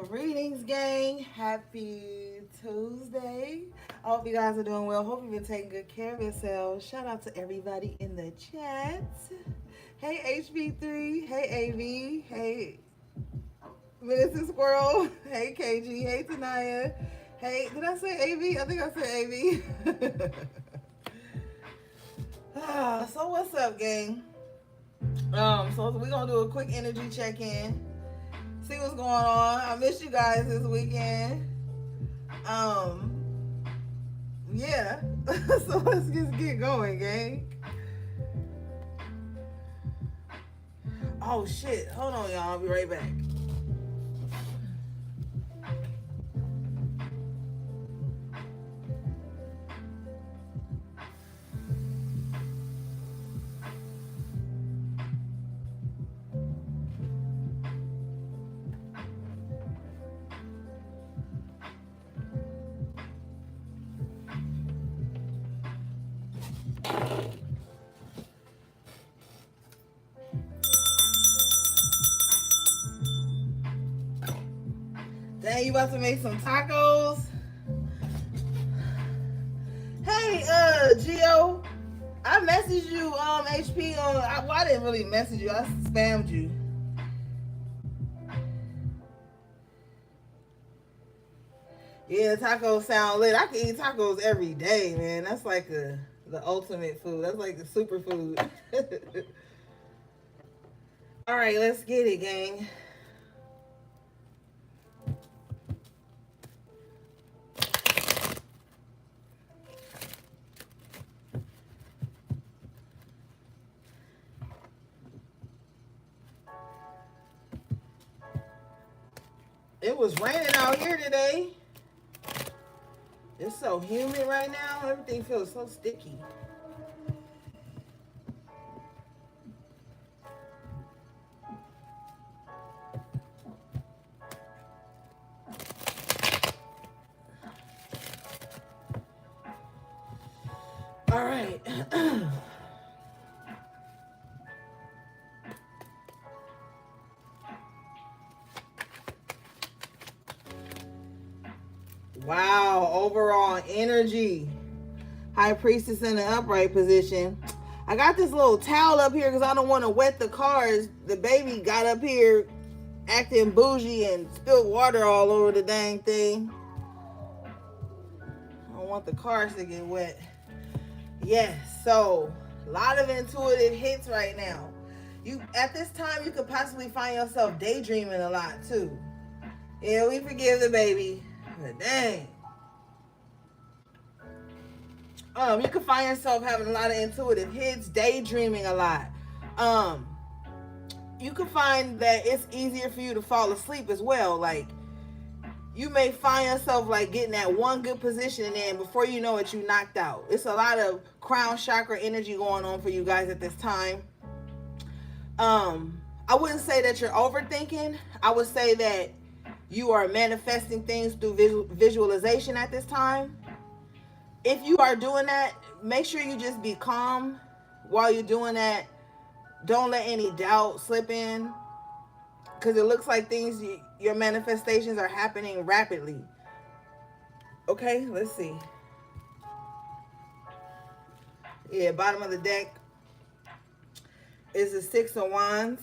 Greetings, gang. Happy Tuesday. I hope you guys are doing well. Hope you've been taking good care of yourselves. Shout out to everybody in the chat. Hey, HB3. Hey, AV. Hey, Minister Squirrel. Hey, KG. Hey, Tanaya. Hey, did I say AV? I think I said AV. So what's up, gang? So we're gonna do a quick energy check-in. See what's going on. I missed you guys this weekend. Yeah. So let's just get going, gang. Oh shit. Hold on, y'all. I'll be right back. Dang, you about to make some tacos? Hey, Gio, I messaged you, HP on. Well, I didn't really message you. I spammed you. Yeah, tacos sound lit. I can eat tacos every day, man. That's like the ultimate food. That's like the superfood. All right, let's get it, gang. It was raining out here today. It's so humid right now. Everything feels so sticky. All right. Wow, overall energy. High Priestess in the upright position. I got this little towel up here because I don't want to wet the cars. The baby got up here acting bougie and spilled water all over the dang thing. I don't want the cars to get wet. Yes, so a lot of intuitive hits right now. You at this time you could possibly find yourself daydreaming a lot too. Yeah, we forgive the baby. But dang. You can find yourself having a lot of intuitive hits, daydreaming a lot. You can find that it's easier for you to fall asleep as well. Like, you may find yourself like getting that one good position and then before you know it, you knocked out. It's a lot of crown chakra energy going on for you guys at this time. I wouldn't say that you're overthinking. I would say that you are manifesting things through visualization at this time. If you are doing that, make sure you just be calm while you're doing that. Don't let any doubt slip in, because it looks like things, your manifestations are happening rapidly. Okay, let's see. Yeah, bottom of the deck is the Six of Wands.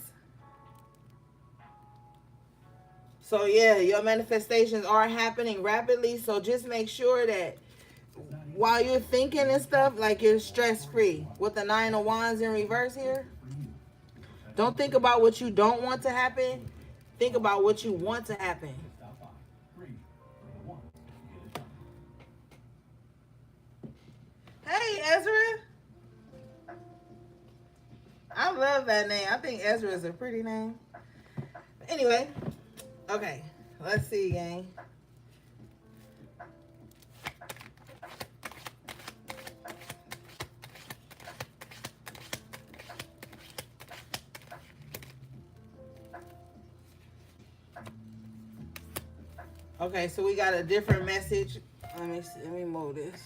So yeah, your manifestations are happening rapidly. So just make sure that while you're thinking and stuff, like you're stress free. With the 9 of Wands in reverse here, don't think about what you don't want to happen. Think about what you want to happen. Hey, Ezra. I love that name. I think Ezra is a pretty name. Anyway, okay. Let's see, gang. Okay, so we got a different message. Let me see, let me move this.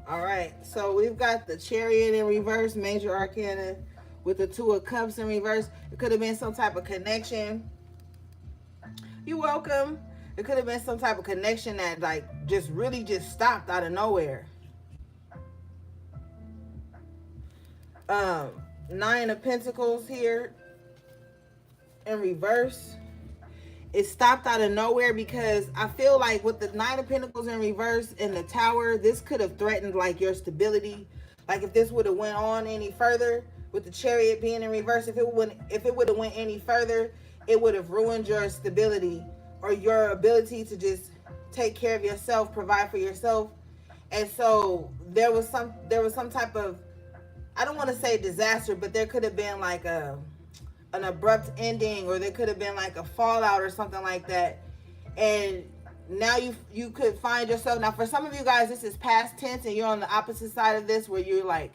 All right, so we've got the Chariot in reverse, major arcana, with the 2 of Cups in reverse. It could have been some type of connection. You're welcome. It could have been some type of connection that like just really just stopped out of nowhere. 9 of Pentacles here in reverse. It stopped out of nowhere because I feel like with the 9 of Pentacles in reverse and the Tower, this could have threatened like your stability. Like if this would have went on any further with the Chariot being in reverse, if it would have went any further, it would have ruined your stability or your ability to just take care of yourself, provide for yourself. And so there was some type of, I don't want to say disaster, but there could have been like an abrupt ending, or there could have been like a fallout or something like that. And now you could find yourself, now for some of you guys this is past tense and you're on the opposite side of this, where you're like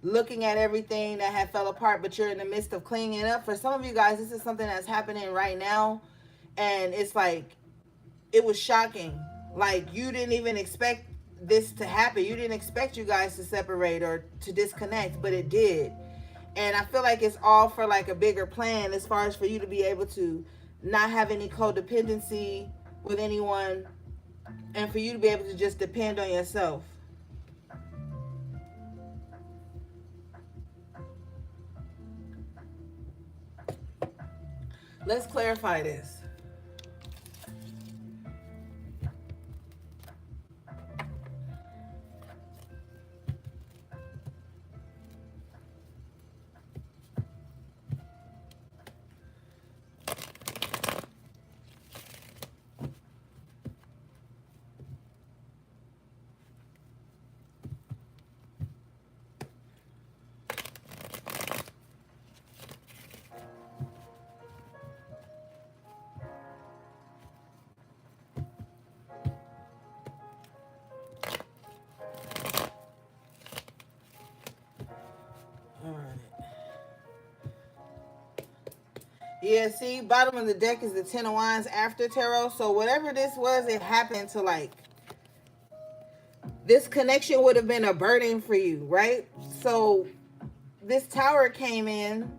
looking at everything that had fell apart, but you're in the midst of cleaning it up. For some of you guys this is something that's happening right now, and it's like it was shocking. Like you didn't even expect this to happen. You didn't expect you guys to separate or to disconnect, but it did. And I feel like it's all for like a bigger plan, as far as for you to be able to not have any codependency with anyone, and for you to be able to just depend on yourself. Let's clarify this. All right. Yeah, see, bottom of the deck is the 10 of Wands after tarot. So whatever this was, it happened to like, this connection would have been a burden for you, right? So this Tower came in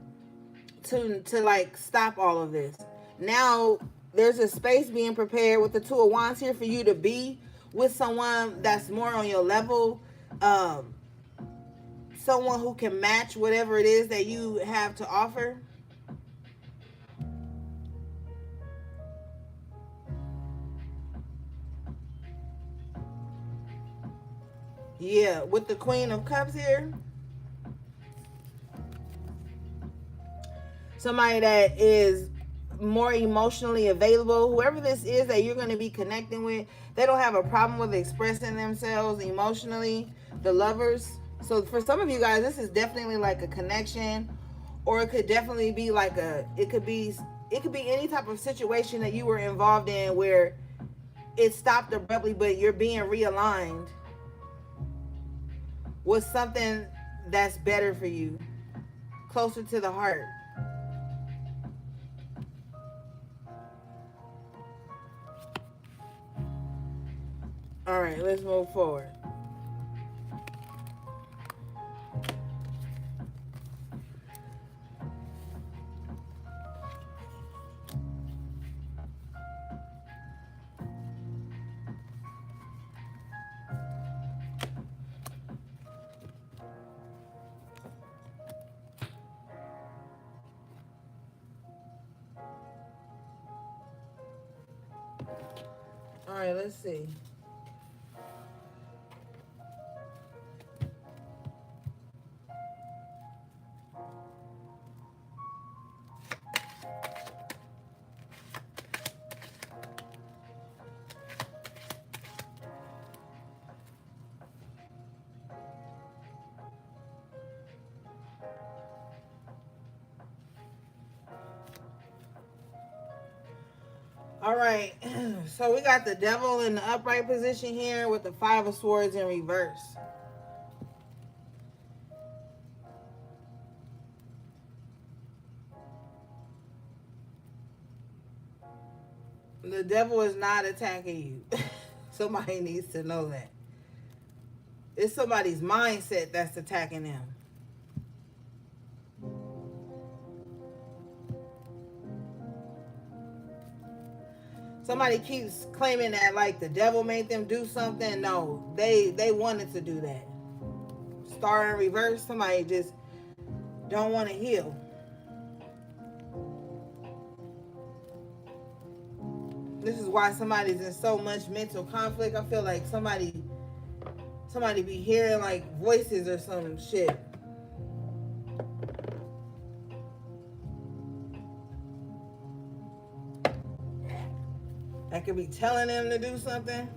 to like stop all of this. Now there's a space being prepared with the 2 of Wands here for you to be with someone that's more on your level, someone who can match whatever it is that you have to offer. Yeah, with the Queen of Cups here, somebody that is more emotionally available. Whoever this is that you're going to be connecting with, they don't have a problem with expressing themselves emotionally. The Lovers. So for some of you guys, this is definitely like a connection, or it could definitely be like it could be any type of situation that you were involved in where it stopped abruptly, but you're being realigned with something that's better for you, closer to the heart. All right, let's move forward. right, let's see. All right, so we got the devil in the upright position here with the five of swords in reverse. The devil is not attacking you. Somebody needs to know that. It's somebody's mindset that's attacking them. Somebody keeps claiming that like the devil made them do something. No, they wanted to do that. Star in reverse, somebody just don't want to heal. This is why somebody's in so much mental conflict. I feel like somebody be hearing like voices or some shit. That could be telling them to do something.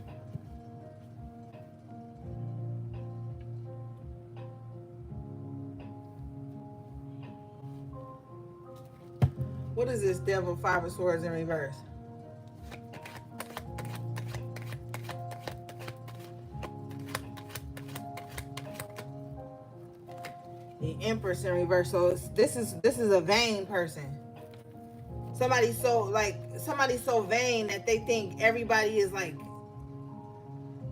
What is this devil five of swords in reverse? The Empress in reverse. So this is a vain person. Somebody so vain that they think everybody is like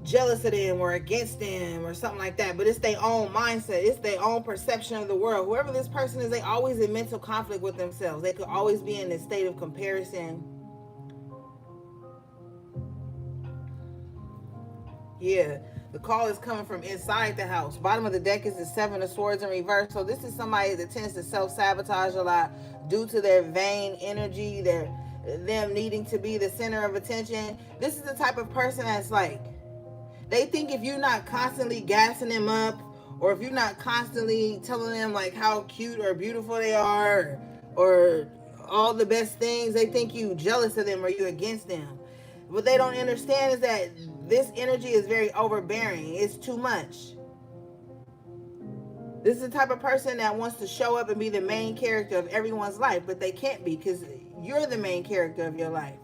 jealous of them or against them or something like that. But it's their own mindset. It's their own perception of the world. Whoever this person is, they always in mental conflict with themselves. They could always be in this state of comparison. Yeah, the call is coming from inside the house. Bottom of the deck is the seven of swords in reverse. So this is somebody that tends to self-sabotage a lot due to their vain energy, them needing to be the center of attention. This is the type of person that's like, they think if you're not constantly gassing them up, or if you're not constantly telling them like how cute or beautiful they are, or all the best things, they think you jealous of them or you against them. What they don't understand is that this energy is very overbearing. It's too much. This is the type of person that wants to show up and be the main character of everyone's life, but they can't be because you're the main character of your life.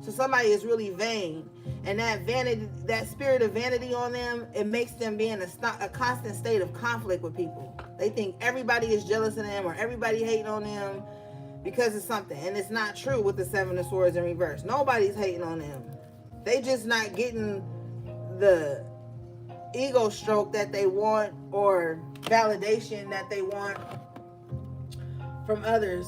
So somebody is really vain, and that vanity, that spirit of vanity on them, it makes them be in a constant state of conflict with people. They think everybody is jealous of them or everybody hating on them because of something, and it's not true with the seven of swords in reverse. Nobody's hating on them. They just not getting the ego stroke that they want or validation that they want from others.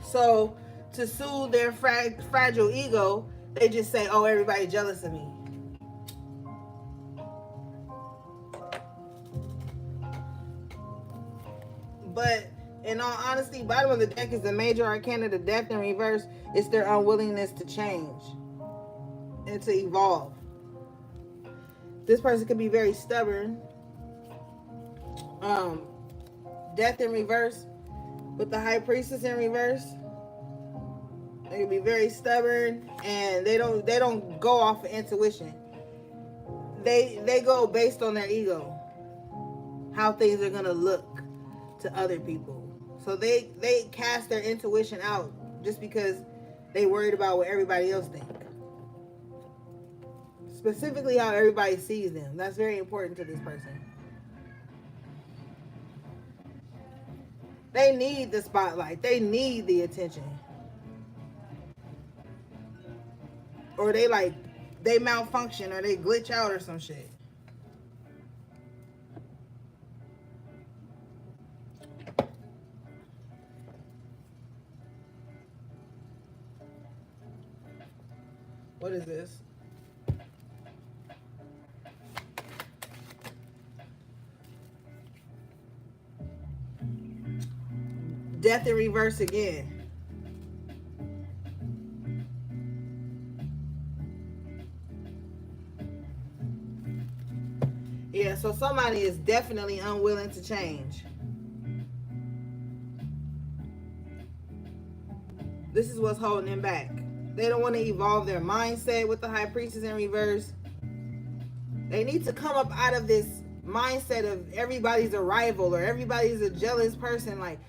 So to soothe their fragile ego, they just say, oh, everybody jealous of me. But in all honesty, bottom of the deck is the major arcana, the death in reverse. It's their unwillingness to change and to evolve. This person could be very stubborn. Death in reverse with the high priestess in reverse. They can be very stubborn, and they don't go off of intuition. They go based on their ego, how things are gonna look to other people. So they cast their intuition out just because they worried about what everybody else thinks. Specifically how everybody sees them. That's very important to this person. They need the spotlight. They need the attention. Or they malfunction or they glitch out or some shit. What is this? Death in reverse again. Yeah, so somebody is definitely unwilling to change. This is what's holding them back. They don't want to evolve their mindset with the High Priestess in reverse. They need to come up out of this mindset of everybody's a rival or everybody's a jealous person. Like,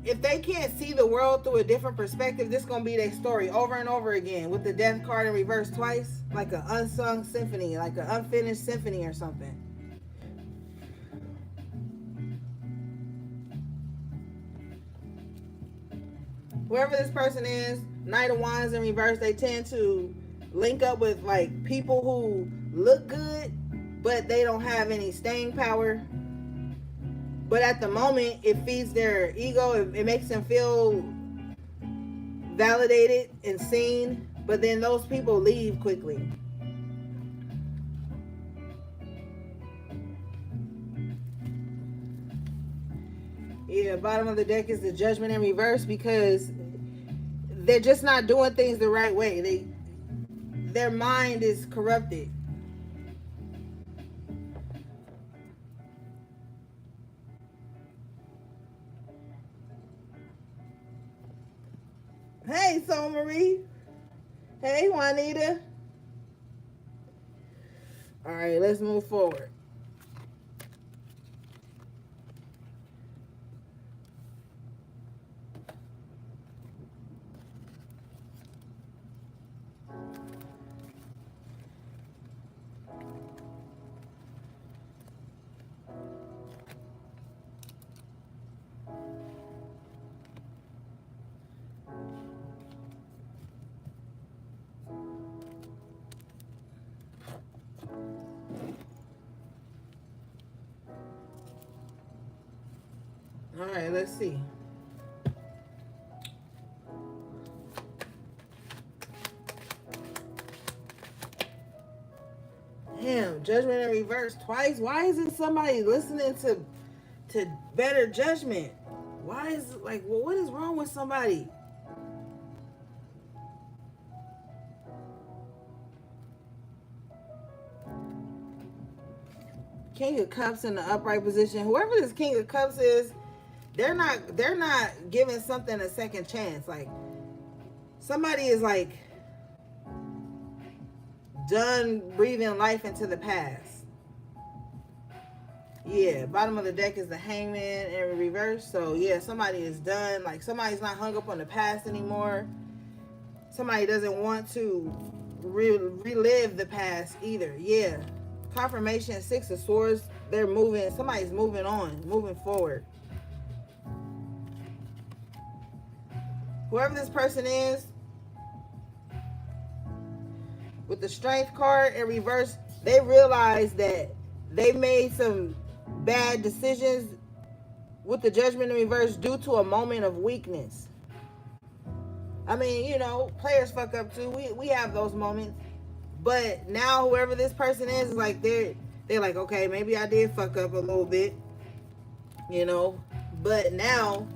if they can't see the world through a different perspective, this gonna be their story over and over again with the death card in reverse twice, like an unsung symphony, like an unfinished symphony or something. Whoever this person is, Knight of Wands in reverse, they tend to link up with like people who look good, but they don't have any staying power. But at the moment, it feeds their ego. It makes them feel validated and seen. But then those people leave quickly. Yeah, bottom of the deck is the Judgment in reverse because they're just not doing things the right way. Their mind is corrupted. Hey, Soul Marie. Hey, Juanita. All right, let's move forward. All right, let's see. Damn, Judgment in reverse twice. Why isn't somebody listening to better judgment? Why is like, well, what is wrong with somebody? King of Cups in the upright position. Whoever this King of Cups is, they're not giving something a second chance. Like, somebody is like done breathing life into the past. Yeah, bottom of the deck is the Hangman in reverse. So yeah, somebody is done. Like, somebody's not hung up on the past anymore. Somebody doesn't want to relive the past either. Yeah, confirmation, Six of Swords. They're moving. Somebody's moving on, moving forward. Whoever this person is, with the Strength card in reverse, they realize that they made some bad decisions with the Judgment in reverse due to a moment of weakness. I mean, you know, players fuck up too. We have those moments. But now whoever this person is like they're like, okay, maybe I did fuck up a little bit, you know. But now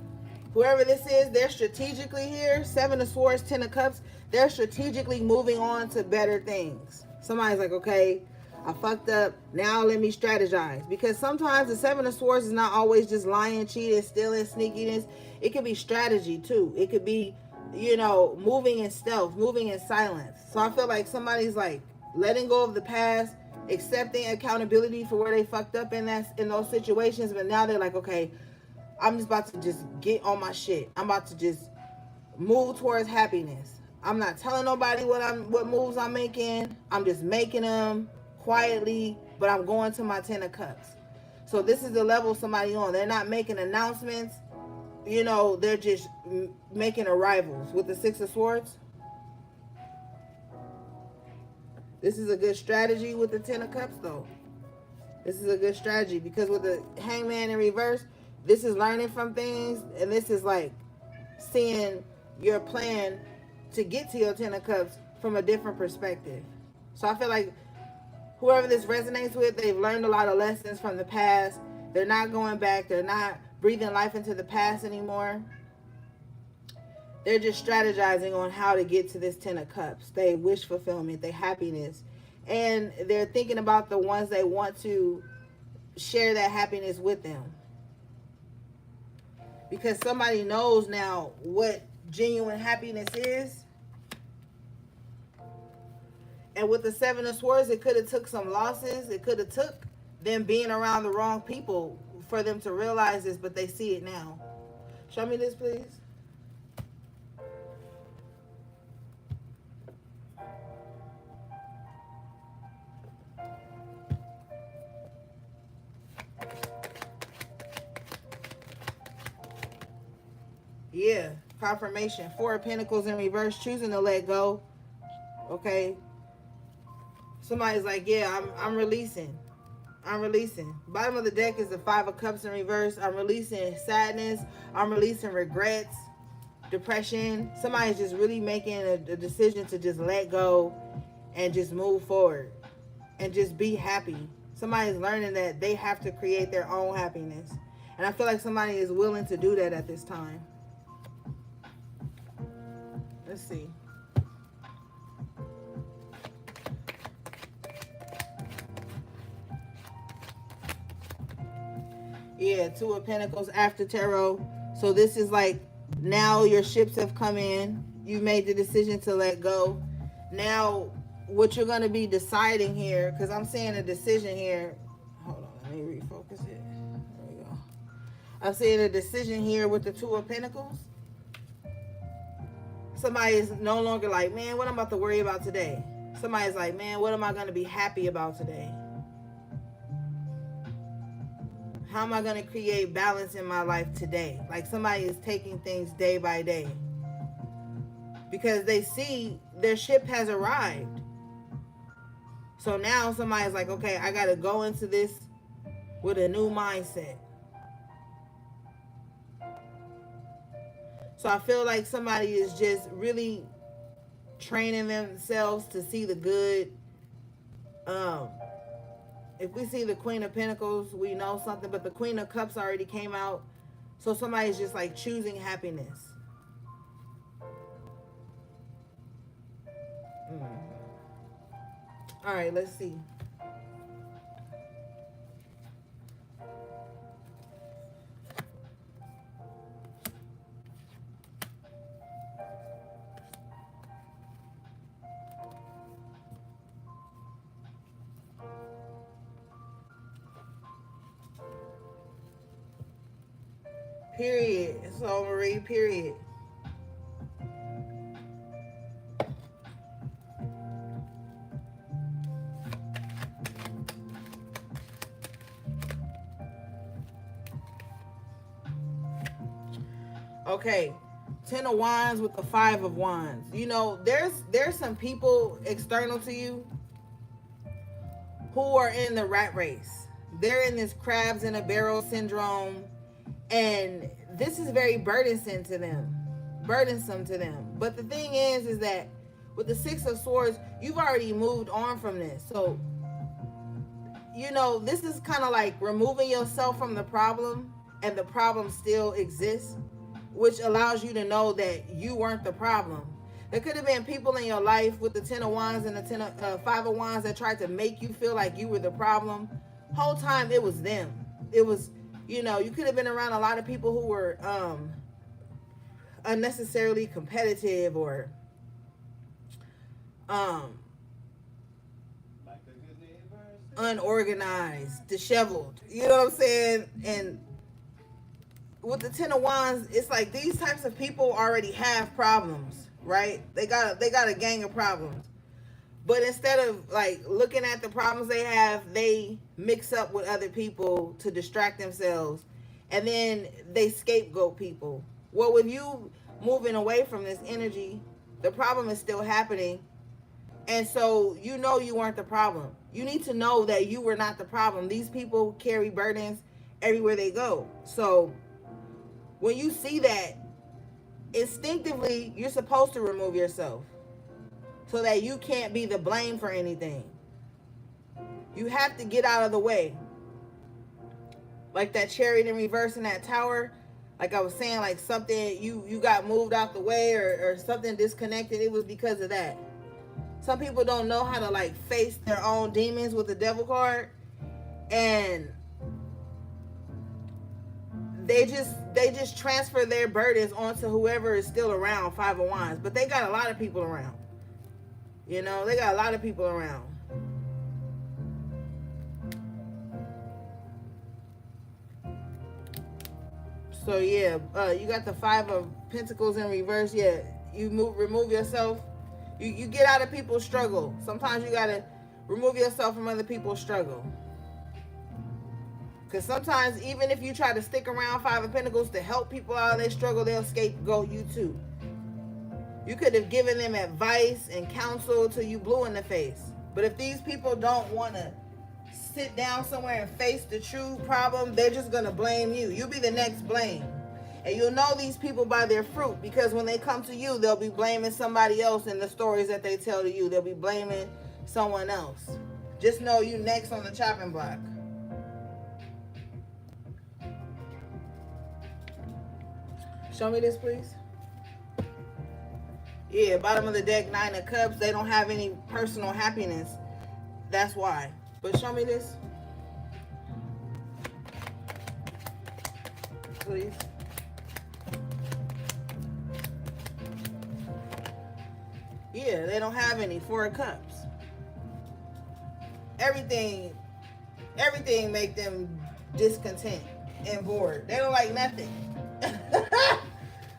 whoever this is, they're strategically here. Seven of Swords, Ten of Cups. They're strategically moving on to better things. Somebody's like, okay, I fucked up. Now let me strategize. Because sometimes the Seven of Swords is not always just lying, cheating, stealing, sneakiness. It could be strategy too. It could be, you know, moving in stealth, moving in silence. So I feel like somebody's like letting go of the past, accepting accountability for where they fucked up in those situations. But now they're like, okay, I'm just about to just get on my shit. I'm about to just move towards happiness. I'm not telling nobody what moves I'm making. I'm just making them quietly, but I'm going to my Ten of Cups. So this is the level somebody on. They're not making announcements. You know, they're just making arrivals with the Six of Swords. This is a good strategy with the Ten of Cups, though. This is a good strategy because with the Hangman in reverse, this is learning from things, and this is like seeing your plan to get to your Ten of Cups from a different perspective. So I feel like whoever this resonates with, they've learned a lot of lessons from the past. They're not going back. They're not breathing life into the past anymore. They're just strategizing on how to get to this Ten of Cups. They wish fulfillment, they happiness. And they're thinking about the ones they want to share that happiness with them. Because somebody knows now what genuine happiness is. And with the Seven of Swords, it could have took some losses. It could have took them being around the wrong people for them to realize this, but they see it now. Show me this, please. Yeah, confirmation. Four of Pentacles in reverse, choosing to let go. Okay. Somebody's like, yeah, I'm releasing. I'm releasing. Bottom of the deck is the Five of Cups in reverse. I'm releasing sadness. I'm releasing regrets, depression. Somebody's just really making a decision to just let go and just move forward and just be happy. Somebody's learning that they have to create their own happiness. And I feel like somebody is willing to do that at this time. Let's see. Yeah, Two of Pentacles after tarot. So this is like, now your ships have come in. You made the decision to let go. Now, what you're going to be deciding here, because I'm seeing a decision here. Hold on, let me refocus it. There we go. I'm seeing a decision here with the Two of Pentacles. Somebody is no longer like, man, what am I about to worry about today? Somebody's like, man, what am I going to be happy about today? How am I going to create balance in my life today? Like somebody is taking things day by day. Because they see their ship has arrived. So now somebody's like, okay, I got to go into this with a new mindset. So I feel like somebody is just really training themselves to see the good. If we see the Queen of Pentacles, we know something, but the Queen of Cups already came out. So somebody's just like choosing happiness. All right, let's see. Period. So Marie, period. Okay. 10 of Wands with the 5 of Wands. You know, there's some people external to you who are in the rat race. They're in this crabs in a barrel syndrome. And this is very burdensome to them. But the thing is that with the Six of Swords, you've already moved on from this. So, you know, this is kind of like removing yourself from the problem, and the problem still exists, which allows you to know that you weren't the problem. There could have been people in your life with the 10 of Wands and the 5 of Wands that tried to make you feel like you were the problem. Whole time it was them. It was, you know, you could have been around a lot of people who were unnecessarily competitive or unorganized, disheveled. You know what I'm saying? And with the 10 of Wands, it's like these types of people already have problems, right? They got a gang of problems. But instead of like looking at the problems they have, they mix up with other people to distract themselves. And then they scapegoat people. Well, with you moving away from this energy, the problem is still happening. And so you know you weren't the problem. You need to know that you were not the problem. These people carry burdens everywhere they go. So when you see that, instinctively, you're supposed to remove yourself so that you can't be the blame for anything. You have to get out of the way. Like that Chariot in reverse in that tower, like I was saying, like something, you got moved out the way or something disconnected. It was because of that. Some people don't know how to like face their own demons with the Devil card. And they just transfer their burdens onto whoever is still around, Five of Wands. But they got a lot of people around. You know, they got a lot of people around. So yeah, you got the Five of Pentacles in reverse. Yeah, you remove yourself. You get out of people's struggle. Sometimes you gotta remove yourself from other people's struggle. Because sometimes even if you try to stick around Five of Pentacles to help people out of their struggle, they'll scapegoat you too. You could have given them advice and counsel till you blew in the face. But if these people don't want to sit down somewhere and face the true problem, they're just going to blame you. You'll be the next blame. And you'll know these people by their fruit, because when they come to you, they'll be blaming somebody else in the stories that they tell to you. They'll be blaming someone else. Just know you next on the chopping block. Show me this, please. Yeah, bottom of the deck, Nine of Cups. They don't have any personal happiness. That's why. But show me this, please. Yeah, they don't have any. Four of Cups. Everything make them discontent and bored. They don't like nothing.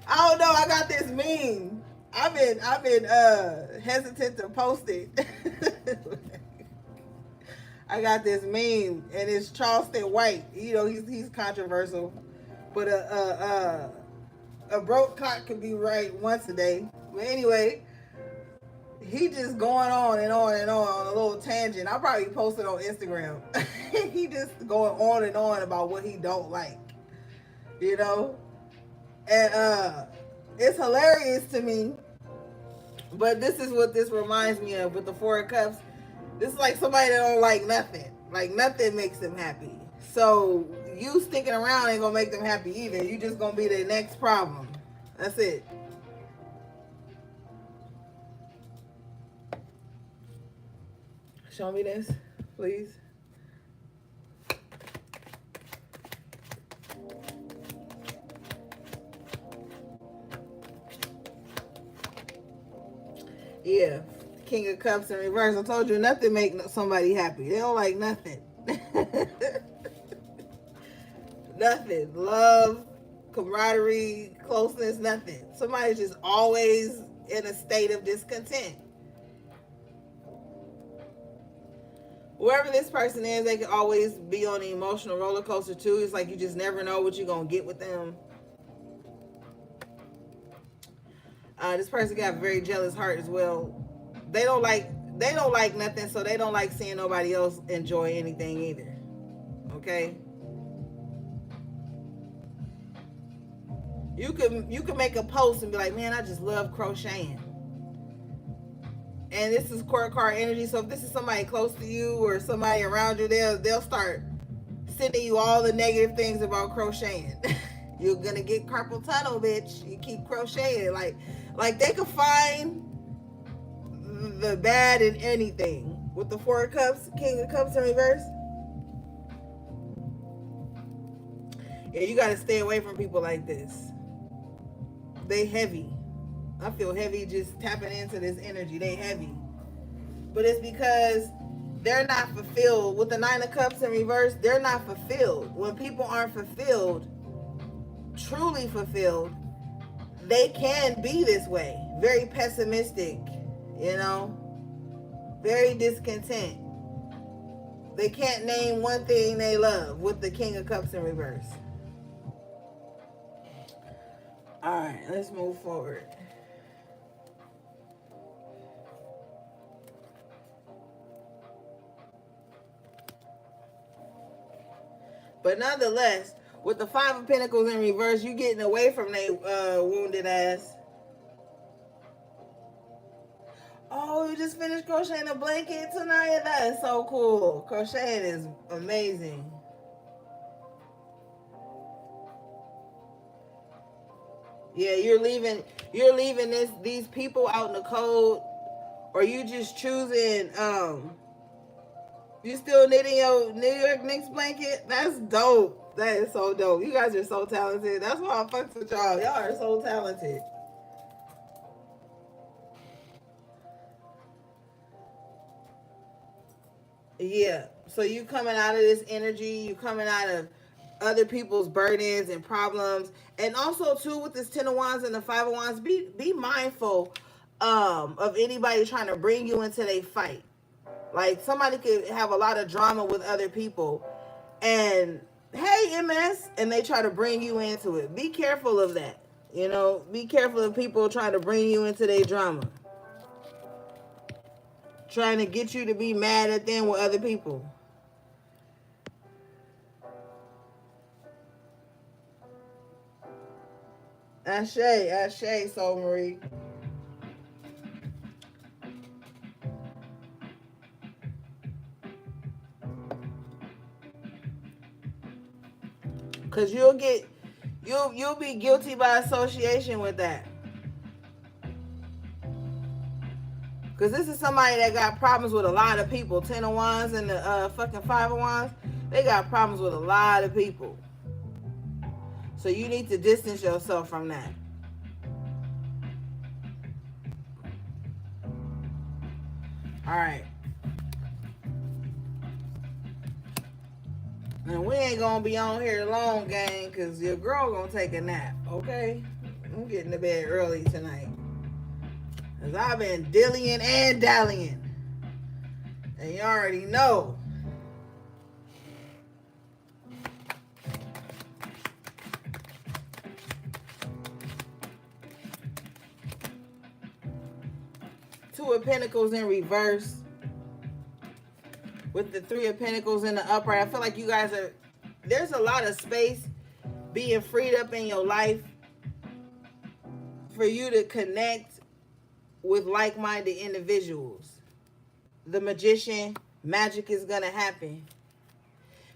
I don't know. I got this meme. I've been hesitant to post it. I got this meme, and it's Charleston White. You know, he's controversial, but a broke cock can be right once a day. But anyway, he just going on and on and on a little tangent. I'll probably post it on Instagram. He just going on and on about what he don't like, you know, and it's hilarious to me. But this is what this reminds me of with the Four of Cups. This is like somebody that don't like nothing. Like nothing makes them happy. So you sticking around ain't gonna make them happy either. You just gonna be the next problem. That's it. Show me this, please. Yeah, King of Cups in reverse. I told you nothing make somebody happy. They don't like nothing. Nothing. Love, camaraderie, closeness, nothing. Somebody's just always in a state of discontent. Whoever this person is, they can always be on an emotional roller coaster too. It's like you just never know what you're going to get with them. This person got a very jealous heart as well. They don't like nothing, so they don't like seeing nobody else enjoy anything either. Okay? You could make a post and be like, man, I just love crocheting. And this is court card energy, so if this is somebody close to you or somebody around you, they'll start sending you all the negative things about crocheting. You're gonna get carpal tunnel, bitch. You keep crocheting. Like they could find the bad in anything. With the Four of Cups, King of Cups in reverse. Yeah, you gotta stay away from people like this. They heavy. I feel heavy just tapping into this energy. They heavy. But it's because they're not fulfilled. With the Nine of Cups in reverse, they're not fulfilled. When people aren't fulfilled, truly fulfilled, they can be this way. Very pessimistic, you know, very discontent. They can't name one thing they love with the King of Cups in reverse. All right, let's move forward. But nonetheless, with the Five of Pentacles in reverse, you getting away from their wounded ass. Oh, you just finished crocheting a blanket tonight? That is so cool. Crocheting is amazing. Yeah, you're leaving these people out in the cold, or you just choosing You still knitting your New York Knicks blanket? That's dope. That is so dope. You guys are so talented. That's why I fucks with y'all. Y'all are so talented. Yeah. So you coming out of this energy, you coming out of other people's burdens and problems. And also too with this Ten of Wands and the Five of Wands, be mindful of anybody trying to bring you into their fight. Like somebody could have a lot of drama with other people and hey MS and they try to bring you into it. Be careful of that. You know, be careful of people trying to bring you into their drama. Trying to get you to be mad at them with other people. Ashe, Ashe, Soul Marie. Cause you'll be guilty by association with that. Cause this is somebody that got problems with a lot of people. Ten of Wands and the fucking Five of Wands, they got problems with a lot of people. So you need to distance yourself from that. All right. And we ain't gonna be on here long, gang, cause your girl gonna take a nap, okay? I'm getting to bed early tonight. Cause I've been dillying and dallying. And you already know. Two of Pentacles in reverse. With the Three of Pentacles in the upright. I feel like you guys are, there's a lot of space being freed up in your life for you to connect with like-minded individuals. The Magician, magic is gonna happen.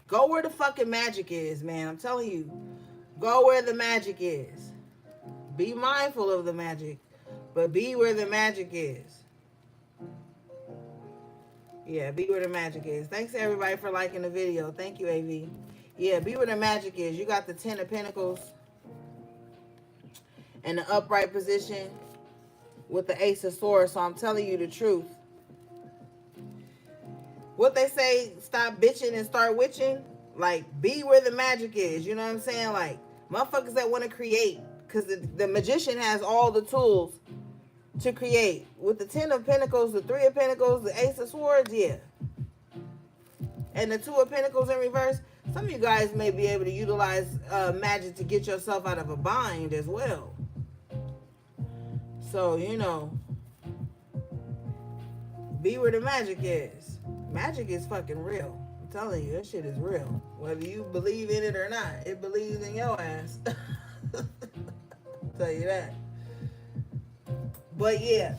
Go where the fucking magic is, man. I'm telling you. Go where the magic is. Be mindful of the magic, but be where the magic is. Yeah, be where the magic is. Thanks everybody for liking the video. Thank you, AV. Yeah, be where the magic is. You got the Ten of Pentacles in the upright position with the Ace of Swords. So I'm telling you the truth. What they say, stop bitching and start witching. Like, be where the magic is. You know what I'm saying? Like, motherfuckers that want to create. Because the Magician has all the tools to create. With the Ten of Pentacles, the Three of Pentacles, the Ace of Swords, yeah. And the Two of Pentacles in reverse. Some of you guys may be able to utilize magic to get yourself out of a bind as well. So, you know, be where the magic is. Magic is fucking real. I'm telling you, that shit is real. Whether you believe in it or not, it believes in your ass. Tell you that. But yeah.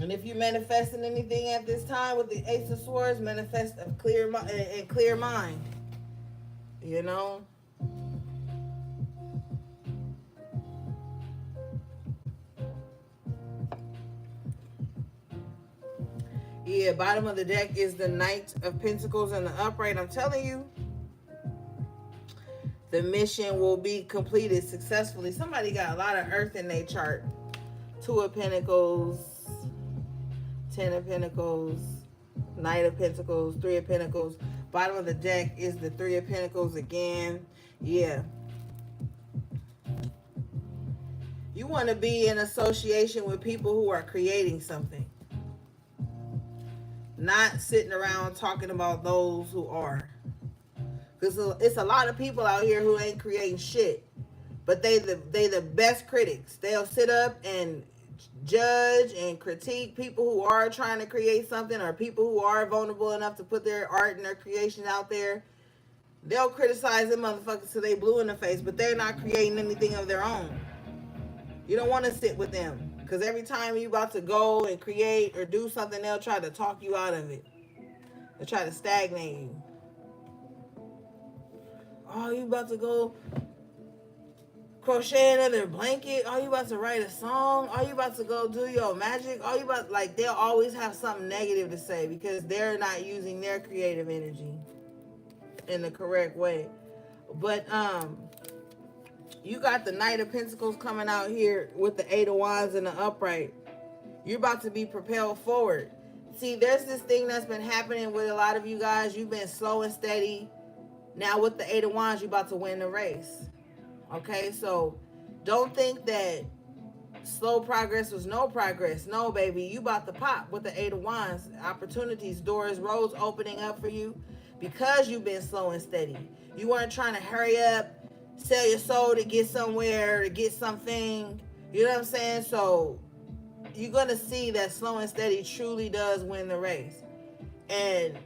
And if you're manifesting anything at this time with the Ace of Swords, manifest a clear mind. You know? Yeah, bottom of the deck is the Knight of Pentacles in the upright. I'm telling you, the mission will be completed successfully. Somebody got a lot of earth in their chart. Two of Pentacles, Ten of Pentacles, Knight of Pentacles, Three of Pentacles. Bottom of the deck is the Three of Pentacles again. Yeah. You want to be in association with people who are creating something. Not sitting around talking about those who are. Because it's a lot of people out here who ain't creating shit. But they the best critics. They'll sit up and judge and critique people who are trying to create something, or people who are vulnerable enough to put their art and their creation out there. They'll criticize them motherfuckers till they blue in the face, but they're not creating anything of their own. You don't want to sit with them, because every time you about to go and create or do something, they'll try to talk you out of it. They'll try to stagnate you. Oh, you about to go crochet another blanket? Are you about to write a song? Are you about to go do your magic? Are you about, like, they'll always have something negative to say because they're not using their creative energy in the correct way. But you got the Knight of Pentacles coming out here with the Eight of Wands and the upright. You're about to be propelled forward. See, there's this thing that's been happening with a lot of you guys. You've been slow and steady. Now with the Eight of Wands, you're about to win the race. Okay, so don't think that slow progress was no progress. No, baby, you about to pop with the Eight of Wands. Opportunities, doors, roads opening up for you because you've been slow and steady. You weren't trying to hurry up, sell your soul to get somewhere, to get something. You know what I'm saying? So you're going to see that slow and steady truly does win the race. And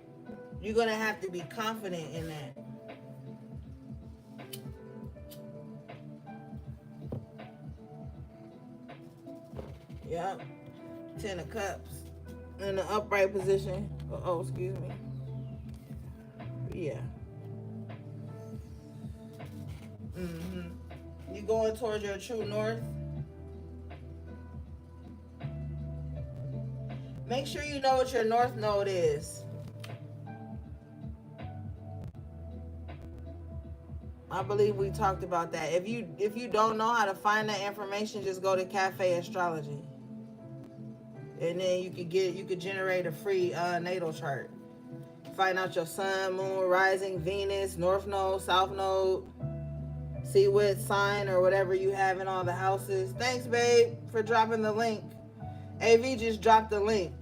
you're going to have to be confident in that. Yep. 10 of Cups in the upright position. Oh, excuse me. Yeah. You going towards your true north. Make sure you know what your north node is. I believe we talked about that. If you don't know how to find that information, just go to Cafe Astrology. And then you could generate a free natal chart. Find out your sun, moon, rising, Venus, north node, south node. See what sign or whatever you have in all the houses. Thanks, babe, for dropping the link. AV just dropped the link.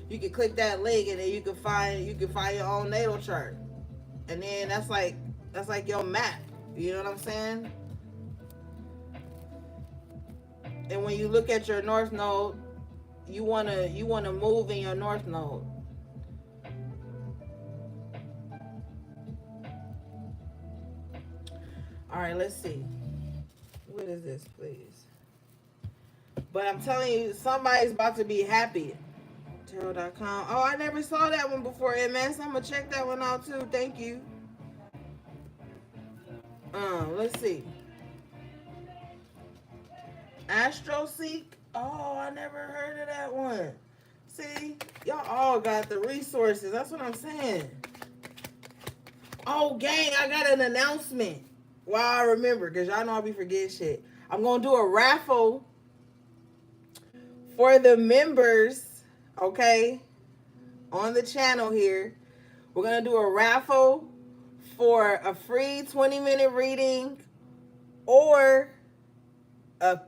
You can click that link and then you can find your own natal chart. And then that's like your map. You know what I'm saying? And when you look at your north node, you wanna move in your north node. All right, let's see. What is this, please? But I'm telling you, somebody's about to be happy. Tarot.com. Oh, I never saw that one before, MS. I'm gonna check that one out too. Thank you. Let's see. AstroSeek. Oh, I never heard of that one. See, y'all all got the resources. That's what I'm saying. Oh, gang, I got an announcement. Well, I remember, because y'all know I be forgetting shit. I'm going to do a raffle for the members, okay, on the channel here. We're going to do a raffle for a free 20-minute reading or a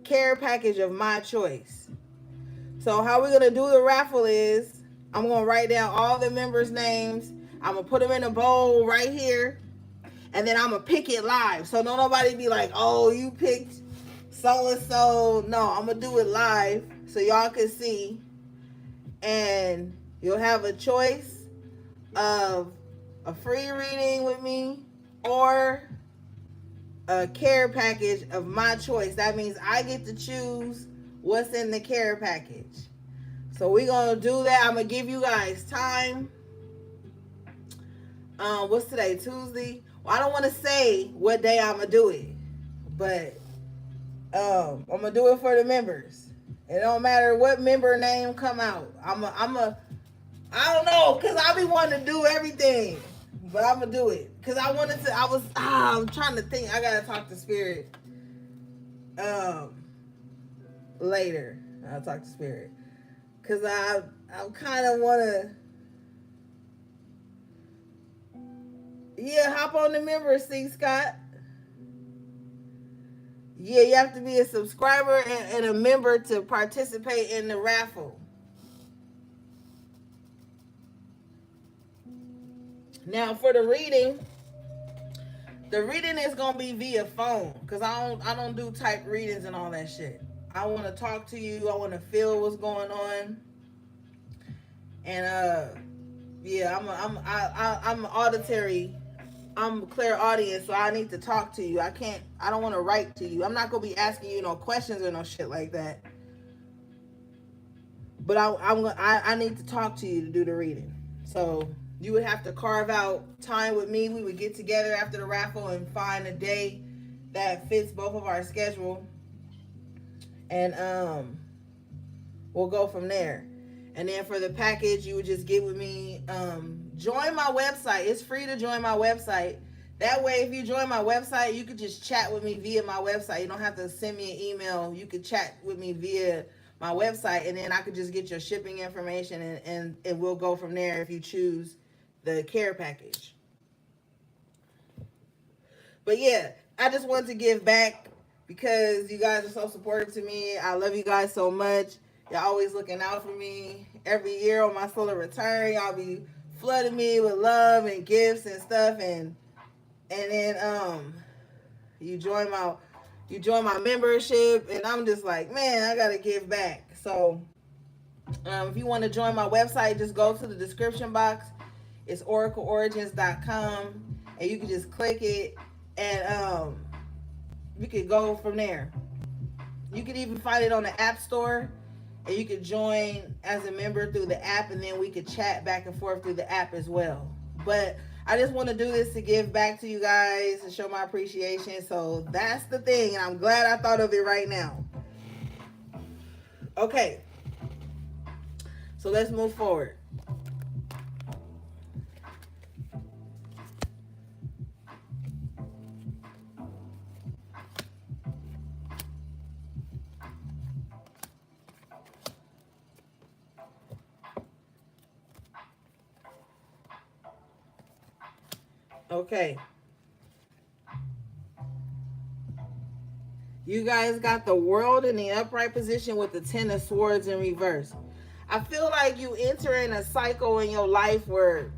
care package of my choice. So how we're going to do the raffle is I'm going to write down all the members' names. I'm going to put them in a bowl right here. And then I'm going to pick it live. So don't nobody be like, oh, you picked so-and-so. No, I'm going to do it live so y'all can see. And you'll have a choice of a free reading with me or a care package of my choice. That means I get to choose what's in the care package. So we're going to do that. I'm going to give you guys time. What's today? Tuesday? Well, I don't want to say what day I'm going to do it. But I'm going to do it for the members. It don't matter what member name come out. I don't know, because I be wanting to do everything. But I'm going to do it. Because I'm trying to think. I got to talk to Spirit. Later. I'll talk to Spirit. Because I kind of want to. Yeah, hop on the member seat, Scott. Yeah, you have to be a subscriber and a member to participate in the raffle. Now for the reading is gonna be via phone because I don't do type readings and all that shit. I want to talk to you. I want to feel what's going on. And yeah, I'm auditory. I'm clairaudient, so I need to talk to you. I don't want to write to you. I'm not gonna be asking you no questions or no shit like that. But I need to talk to you to do the reading. So You would have to carve out time with me. We would get together after the raffle and find a day that fits both of our schedule, and we'll go from there. And then for the package, you would just get with me. Join my website. It's free to join my website. That way, if you join my website, you could just chat with me via my website. You don't have to send me an email. You could chat with me via my website, and then I could just get your shipping information, and we'll go from there if you choose the care package. But yeah, I just wanted to give back because you guys are so supportive to me. I love you guys so much. Y'all always looking out for me. Every year on my solar return, y'all be flooding me with love and gifts and stuff, and then you join my membership, and I'm just like, man, I gotta give back. So if you want to join my website, just go to the description box. It's oracleorigins.com, and you can just click it, and you could go from there. You could even find it on the App Store, and you could join as a member through the app, and then we could chat back and forth through the app as well. But I just want to do this to give back to you guys and show my appreciation. So that's the thing, and I'm glad I thought of it right now. Okay, so let's move forward. Okay. You guys got the world in the upright position with the 10 of swords in reverse. I feel like you enter in a cycle in your life where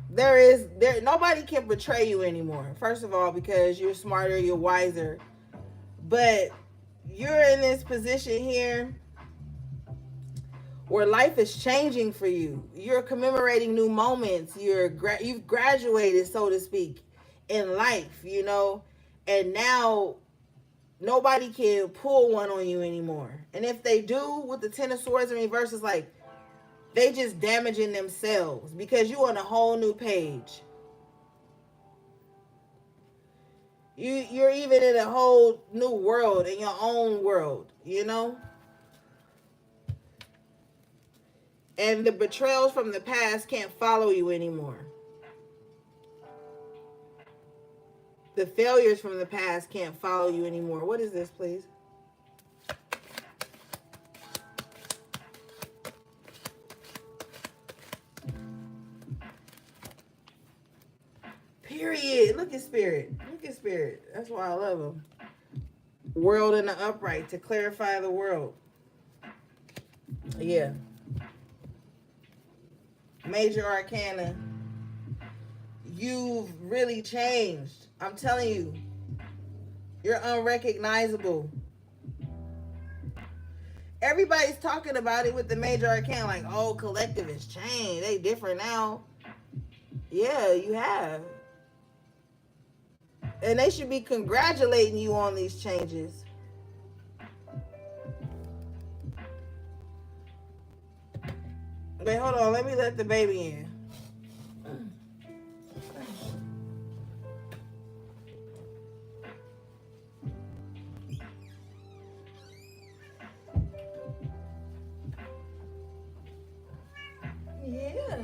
nobody can betray you anymore. First of all, because you're smarter, you're wiser. But you're in this position here where life is changing for you. You're commemorating new moments. You've graduated, so to speak, in life, and now nobody can pull one on you anymore. And if they do, with the 10 of swords in reverse, it's like they just damaging themselves because you're on a whole new page. You're even in a whole new world, in your own world, and the betrayals from the past can't follow you anymore. The failures from the past can't follow you anymore. What is this, please? Period. Look at Spirit. Look at Spirit. That's why I love him. World in the upright, to clarify the world. Yeah. Major Arcana. You've really changed. I'm telling you. You're unrecognizable. Everybody's talking about it with the Major Arcana, like, oh, collective has changed. They different now. Yeah, you have. And they should be congratulating you on these changes. Wait, hold on. Let me let the baby in. Yeah.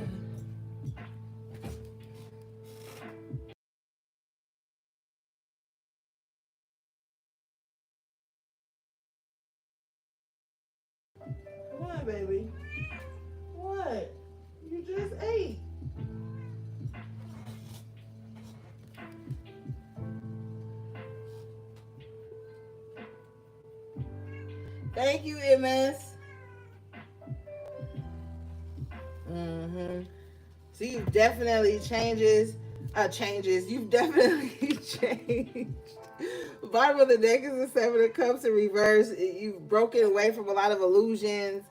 What, baby? What? You just ate. Thank you, MS. So you've definitely changes. You've definitely changed. Bottom of the deck is the 7 of Cups in reverse. You've broken away from a lot of illusions,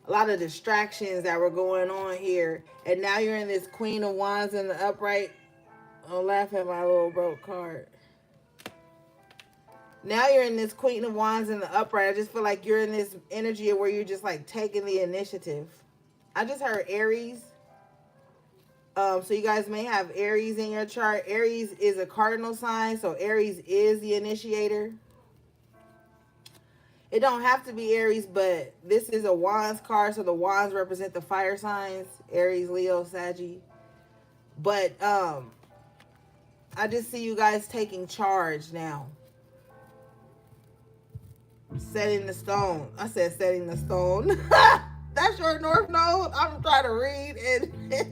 a lot of distractions that were going on here, and now you're in this Queen of Wands in the upright. Don't laugh at my little broke card. Now you're in this Queen of Wands in the upright. I just feel like you're in this energy where you're just like taking the initiative. I just heard Aries. So you guys may have Aries in your chart. Aries is a cardinal sign, so Aries is the initiator. It don't have to be Aries, but this is a Wands card, so the Wands represent the fire signs, Aries, Leo, Saggy. But I just see you guys taking charge now. Setting the stone. I said setting the stone. That's your North Node. I'm trying to read and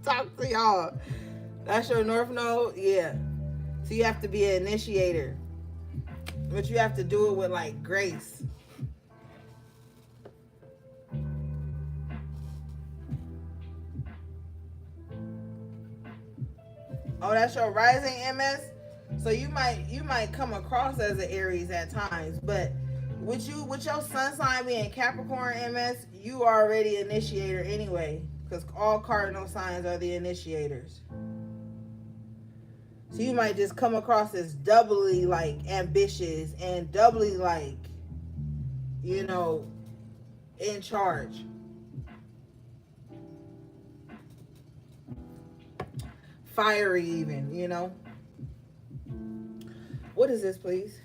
talk to y'all. That's your North Node? Yeah. So you have to be an initiator. But you have to do it with like grace. Oh, that's your rising, MS? So you might come across as an Aries at times, but with your sun sign being Capricorn, MS, you are already initiator anyway, because all cardinal signs are the initiators. So you might just come across as doubly like ambitious and doubly like, you know, in charge. Fiery even, you know. What is this, please?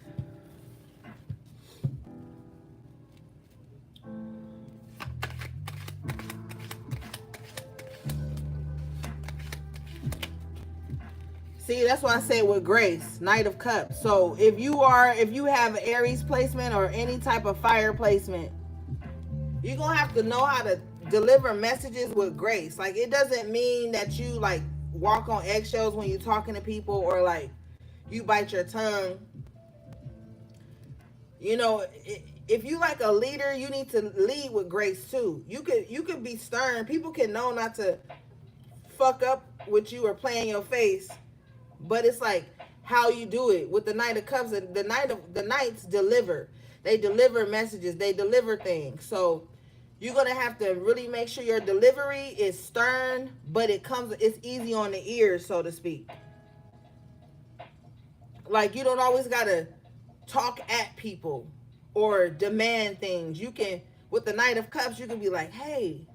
See, that's why I say with grace, Knight of Cups. So if you have Aries placement or any type of fire placement, you're gonna have to know how to deliver messages with grace. Like, it doesn't mean that you like walk on eggshells when you're talking to people, or like you bite your tongue. You know, if you like a leader, you need to lead with grace too. You could be stern. People can know not to fuck up with you or play in your face, but it's like how you do it. With the Knight of Cups, the Knights deliver. They deliver messages. They deliver things. So you're gonna have to really make sure your delivery is stern, but it's easy on the ears, so to speak. Like, you don't always gotta talk at people or demand things. You can, with the Knight of Cups, you can be like, hey,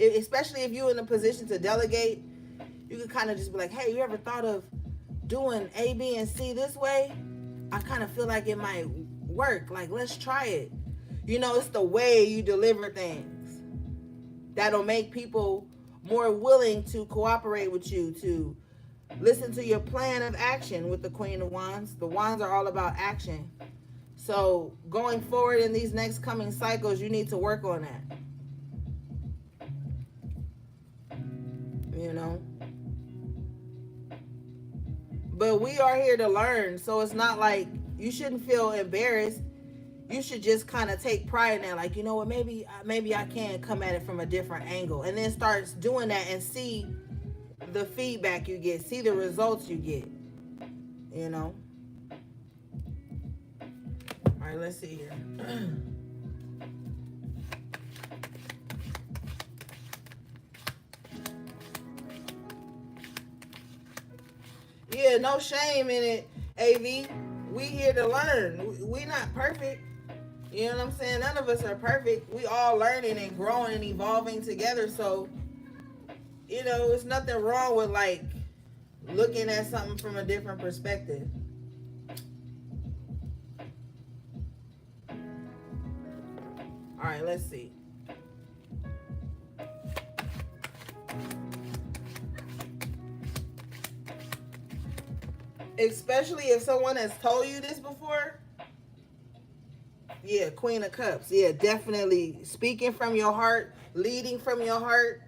especially if you're in a position to delegate, you can kind of just be like, hey, you ever thought of doing A, B, and C this way? I kind of feel like it might work. Like, let's try it. You know, it's the way you deliver things that'll make people more willing to cooperate with you, to listen to your plan of action. With the Queen of Wands, the Wands are all about action. So going forward in these next coming cycles, you need to work on that. You know? But we are here to learn, so it's not like you shouldn't feel embarrassed. You should just kind of take pride in that. Like, you know what, maybe I can come at it from a different angle, and then start doing that and see the feedback you get, see the results you get. You know? All right, let's see here. Yeah, no shame in it, AV. We here to learn. We not perfect. You know what I'm saying? None of us are perfect. We all learning and growing and evolving together. So, you know, it's nothing wrong with like looking at something from a different perspective. All right, let's see. Especially if someone has told you this before. Yeah, Queen of Cups. Yeah, definitely speaking from your heart, leading from your heart.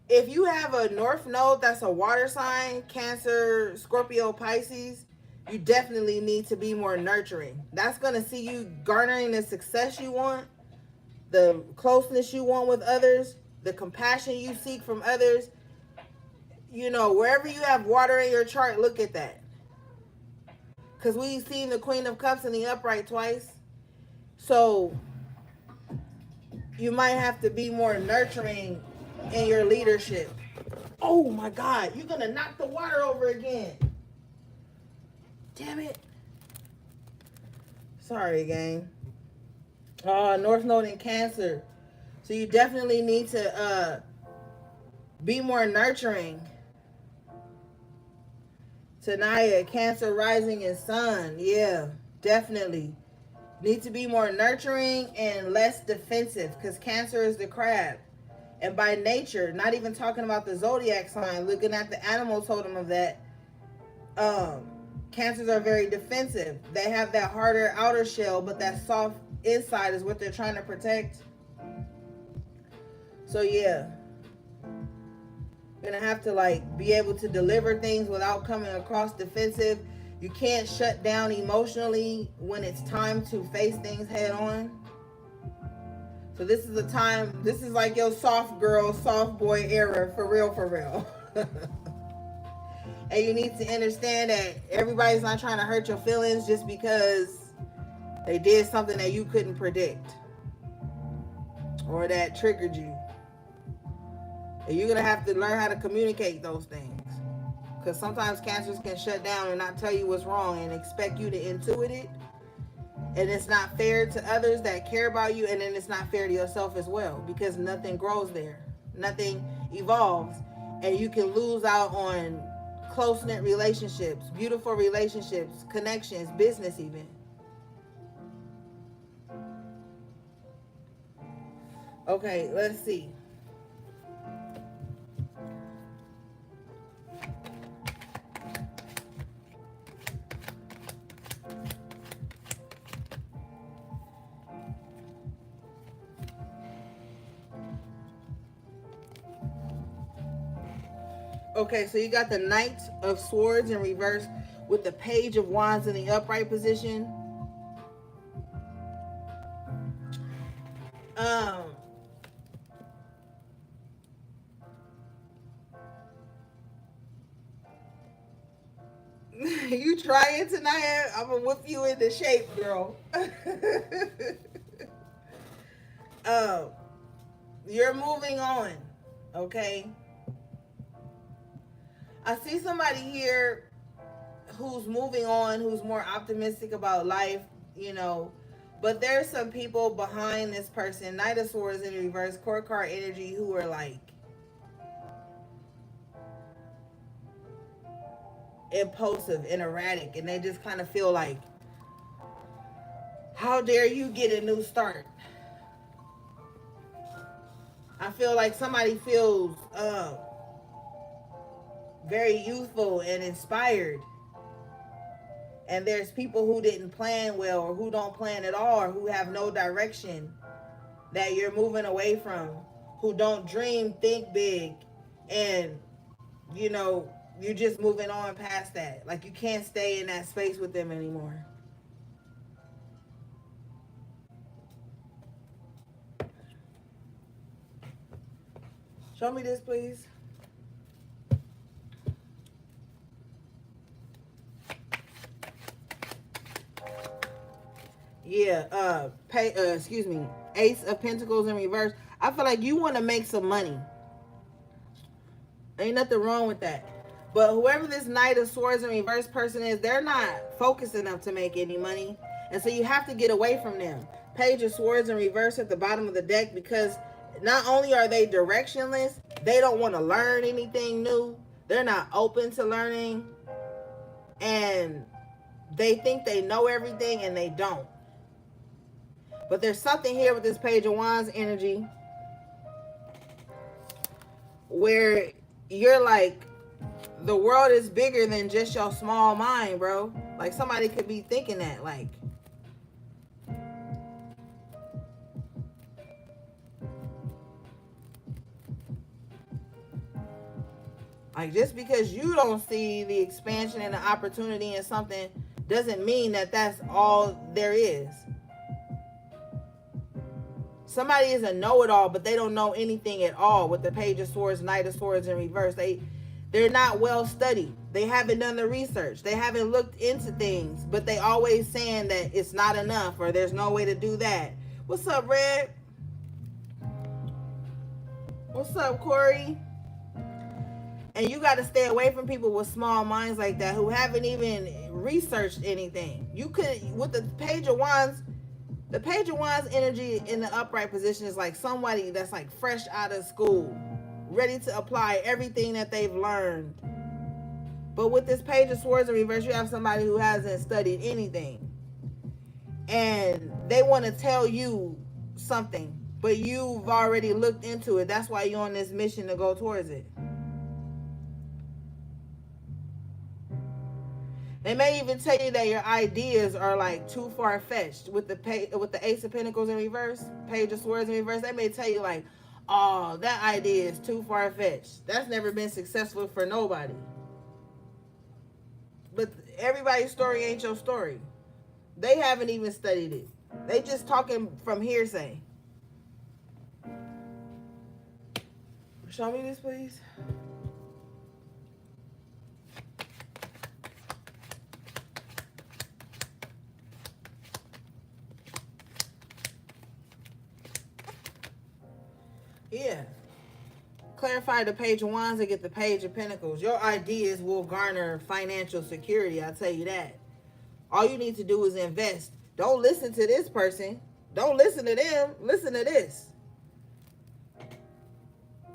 If you have a North Node that's a water sign, Cancer, Scorpio, Pisces, you definitely need to be more nurturing. That's going to see you garnering the success you want, the closeness you want with others, the compassion you seek from others. You know, wherever you have water in your chart, look at that. Because we've seen the Queen of Cups in the upright twice. So you might have to be more nurturing in your leadership. Oh my God, you're going to knock the water over again. Damn it. Sorry, gang. North Node in Cancer. So you definitely need to Be more nurturing. Tanaya, Cancer rising in sun. Yeah, definitely. Need to be more nurturing and less defensive, because Cancer is the crab. And by nature, not even talking about the zodiac sign, looking at the animal totem of that, um, Cancers are very defensive. They have that harder outer shell, but that soft inside is what they're trying to protect. So yeah, you're gonna have to like be able to deliver things without coming across defensive. You can't shut down emotionally when it's time to face things head on. So this is a time, this is like your soft girl, soft boy era, for real, for real. And you need to understand that everybody's not trying to hurt your feelings just because they did something that you couldn't predict or that triggered you. And you're going to have to learn how to communicate those things. Because sometimes Cancers can shut down and not tell you what's wrong and expect you to intuit it. And it's not fair to others that care about you, and then it's not fair to yourself as well, because nothing grows there. Nothing evolves. And you can lose out on close-knit relationships, beautiful relationships, connections, business even. Okay, let's see. Okay, so you got the Knight of Swords in reverse with the Page of Wands in the upright position. You trying tonight? I'm gonna whip you into shape, girl. You're moving on, okay? I see somebody here who's moving on, who's more optimistic about life, you know. But there's some people behind this person, Knight of Swords in reverse, court card energy, who are like impulsive and erratic, and they just kind of feel like, how dare you get a new start? I feel like somebody feels very youthful and inspired, and there's people who didn't plan well, or who don't plan at all, or who have no direction that you're moving away from, who don't dream, think big, and you know, you're just moving on past that. Like, you can't stay in that space with them anymore. Show me this, please. Yeah, excuse me, Ace of Pentacles in reverse. I feel like you want to make some money. Ain't nothing wrong with that. But whoever this Knight of Swords in reverse person is, they're not focused enough to make any money. And so you have to get away from them. Page of Swords in reverse at the bottom of the deck, because not only are they directionless, they don't want to learn anything new. They're not open to learning. And they think they know everything, and they don't. But there's something here with this Page of Wands energy where you're like, the world is bigger than just your small mind, bro. Like, somebody could be thinking that, like just because you don't see the expansion and the opportunity in something doesn't mean that that's all there is. Somebody is a know-it-all, but they don't know anything at all with the Page of Swords, Knight of Swords in reverse. They're not well studied. They haven't done the research. They haven't looked into things, but they always saying that it's not enough, or there's no way to do that. What's up, Red? What's up, Corey? And you got to stay away from people with small minds like that, who haven't even researched anything. You could, with the Page of Wands, the Page of Wands energy in the upright position is like somebody that's like fresh out of school, ready to apply everything that they've learned. But with this Page of Swords in reverse, you have somebody who hasn't studied anything. And they want to tell you something, but you've already looked into it. That's why you're on this mission to go towards it. They may even tell you that your ideas are like too far-fetched. With the Ace of Pentacles in reverse, Page of Swords in reverse, they may tell you like, oh, that idea is too far-fetched. That's never been successful for nobody. But everybody's story ain't your story. They haven't even studied it. They just talking from hearsay. Show me this, please. Yeah. Clarify the Page of Wands and get the Page of Pentacles. Your ideas will garner financial security, I'll tell you that. All you need to do is invest. Don't listen to this person. Don't listen to them. Listen to this.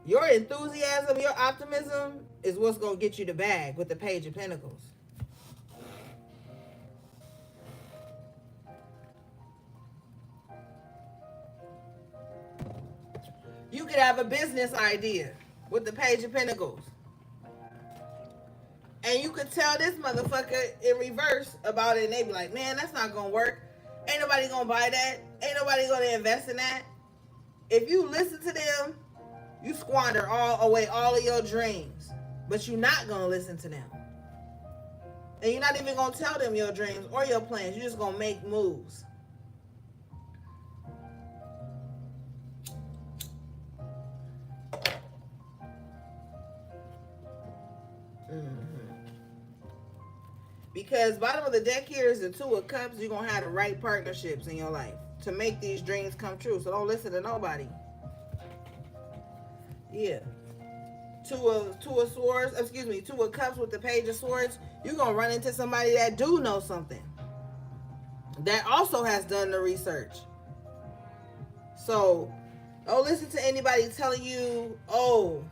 Your enthusiasm, your optimism is what's going to get you the bag with the Page of Pentacles. You could have a business idea with the Page of Pentacles. And you could tell this motherfucker in reverse about it, and they be like, man, that's not going to work. Ain't nobody going to buy that. Ain't nobody going to invest in that. If you listen to them, you squander away all of your dreams. But you're not going to listen to them. And you're not even going to tell them your dreams or your plans. You're just going to make moves. Because bottom of the deck here is the Two of Cups. You're going to have the right partnerships in your life to make these dreams come true. So don't listen to nobody. Yeah. Two of Swords. Excuse me. Two of Cups with the Page of Swords. You're going to run into somebody that do know something. That also has done the research. So don't listen to anybody telling you, oh,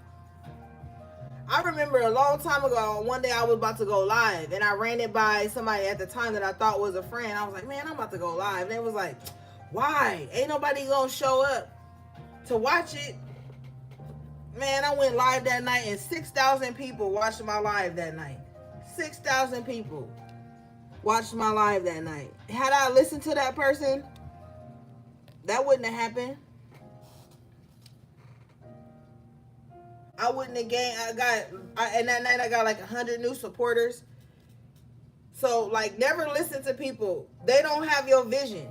I remember a long time ago, one day I was about to go live, and I ran it by somebody at the time that I thought was a friend. I was like, man, I'm about to go live. And they was like, why? Ain't nobody gonna show up to watch it. Man, I went live that night, and 6,000 people watched my live that night. 6,000 people watched my live that night. Had I listened to that person, that wouldn't have happened. I wouldn't have gained. And that night I got like 100 new supporters. So like, never listen to people. They don't have your vision.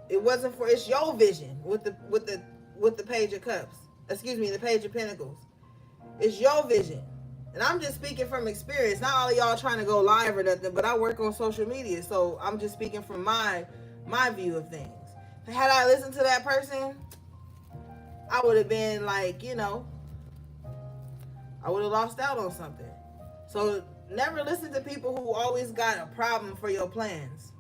It wasn't for. It's your vision with the Page of Cups. Excuse me, the Page of Pentacles. It's your vision, and I'm just speaking from experience. Not all of y'all trying to go live or nothing, but I work on social media, so I'm just speaking from my view of things. Had I listened to that person, I would have been like, you know, I would have lost out on something. So never listen to people who always got a problem for your plans.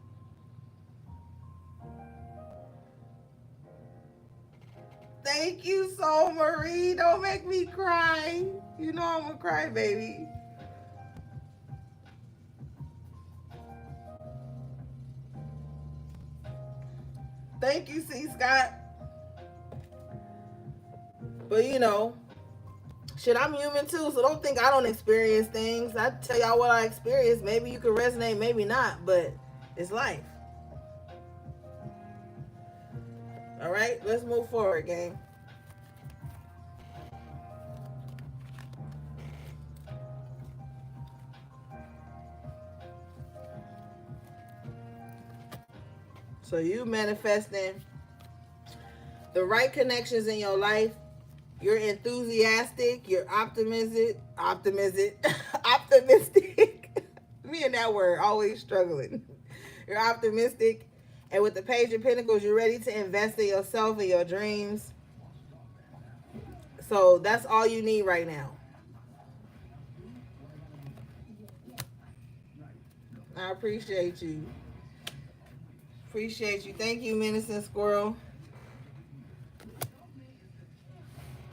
Thank you, Soul Marie. Don't make me cry. You know I'm a cry baby. Thank you, C. Scott. But you know, shit, I'm human too, so don't think I don't experience things. I tell y'all what I experienced. Maybe you can resonate, maybe not, but it's life. All right, let's move forward, gang. So you manifesting the right connections in your life. You're enthusiastic. You're optimistic. Me and that word, always struggling. You're optimistic. And with the Page of Pentacles, you're ready to invest in yourself and your dreams. So that's all you need right now. I appreciate you. Appreciate you. Thank you, Menacing Squirrel.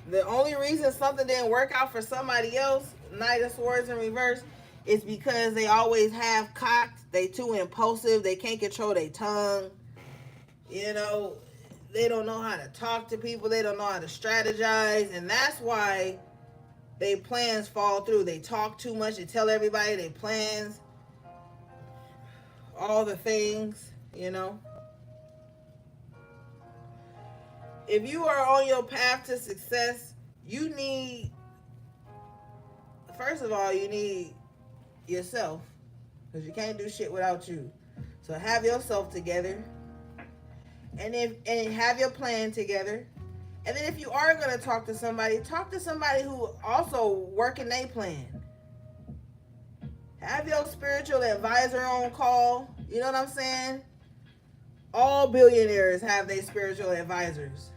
The only reason something didn't work out for somebody else, Knight of Swords in reverse, is because they always have cocked. They too impulsive. They can't control their tongue. You know, they don't know how to talk to people. They don't know how to strategize, and that's why they plans fall through. They talk too much. They tell everybody their plans, all the things. You know, if you are on your path to success, you need, first of all, you need yourself, because you can't do shit without you. So have yourself together, and have your plan together. And then if you are gonna talk to somebody who also working their plan. Have your spiritual advisor on call. You know what I'm saying? All billionaires have their spiritual advisors.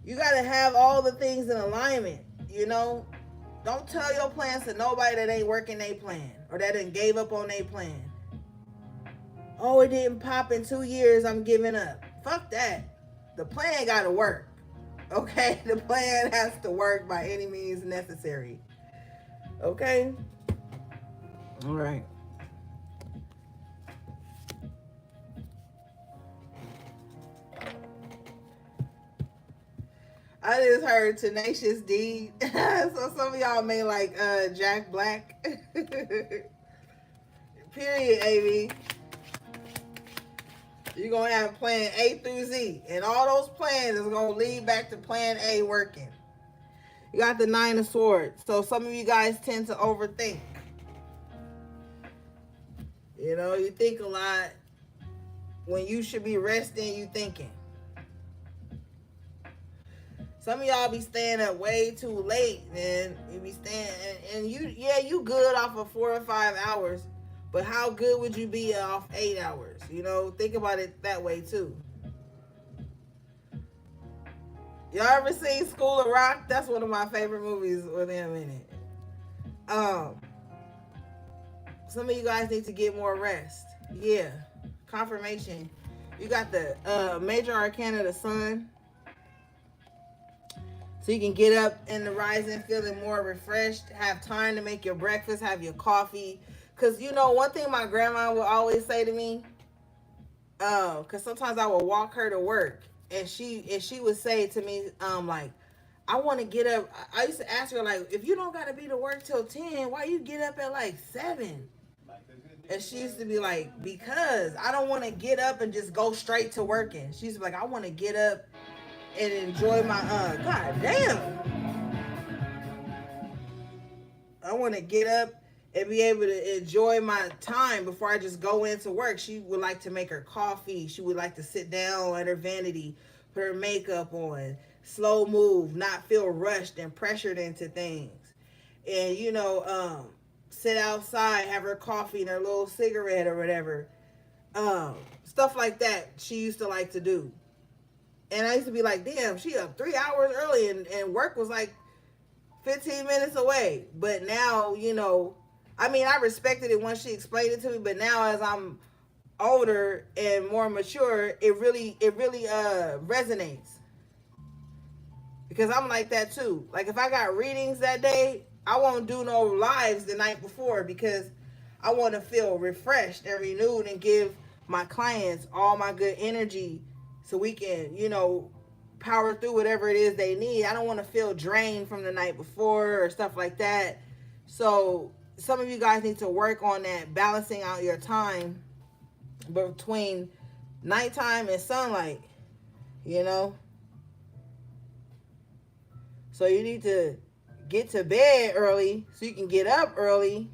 You gotta have all the things in alignment. You know, don't tell your plans to nobody that ain't working their plan or that done gave up on their plan. Oh, it didn't pop in 2 years, I'm giving up. Fuck that. The plan gotta work. Okay? The plan has to work by any means necessary. Okay? All right. I just heard Tenacious D. So some of y'all may like Jack Black. Period, Amy. You're going to have plan A through Z. And all those plans is going to lead back to plan A working. You got the Nine of Swords. So some of you guys tend to overthink. You know, you think a lot when you should be resting, you thinking. Some of y'all be staying up way too late, man. You be staying, and you good off of 4 or 5 hours, but how good would you be off 8 hours? You know, think about it that way too. Y'all ever seen School of Rock? That's one of my favorite movies with him in it. Some of you guys need to get more rest. Yeah, confirmation. You got the major arcana, the sun. So you can get up in the rising feeling more refreshed, have time to make your breakfast, have your coffee. Because, you know, one thing my grandma would always say to me, because sometimes I would walk her to work, and she would say to me, like, I want to get up. I used to ask her, like, if you don't got to be to work till 10, why you get up at like 7? And she used to be like, because I don't want to get up and just go straight to working. She used to be like, I want to get up and enjoy my god damn. I want to get up and be able to enjoy my time before I just go into work. She would like to make her coffee. She would like to sit down at her vanity, put her makeup on, slow move, not feel rushed and pressured into things. And you know, sit outside, have her coffee and her little cigarette or whatever. Stuff like that she used to like to do. And I used to be like, damn, she up 3 hours early, and work was like 15 minutes away. But now, you know, I mean, I respected it once she explained it to me, but now as I'm older and more mature, it really resonates. Because I'm like that too. Like if I got readings that day, I won't do no lives the night before, because I want to feel refreshed and renewed and give my clients all my good energy so we can, you know, power through whatever it is they need. I don't want to feel drained from the night before or stuff like that. So some of you guys need to work on that, balancing out your time between nighttime and sunlight, you know. So you need to get to bed early so you can get up early.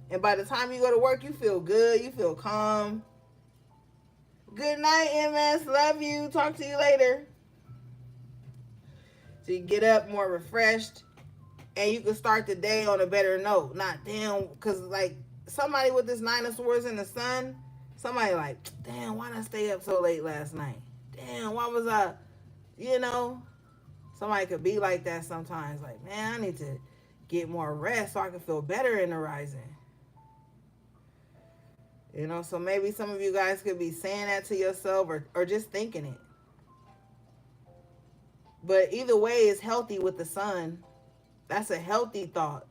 And by the time you go to work, you feel good. You feel calm. Good night, MS. Love you. Talk to you later. So you get up more refreshed, and you can start the day on a better note. Not damn, because like somebody with this Nine of Swords in the sun, somebody like, damn, why did I stay up so late last night? Damn, why was I, you know? Somebody could be like that sometimes. Like, man, I need to get more rest so I can feel better in the rising. You know, so maybe some of you guys could be saying that to yourself, or just thinking it. But either way is healthy with the sun. That's a healthy thought.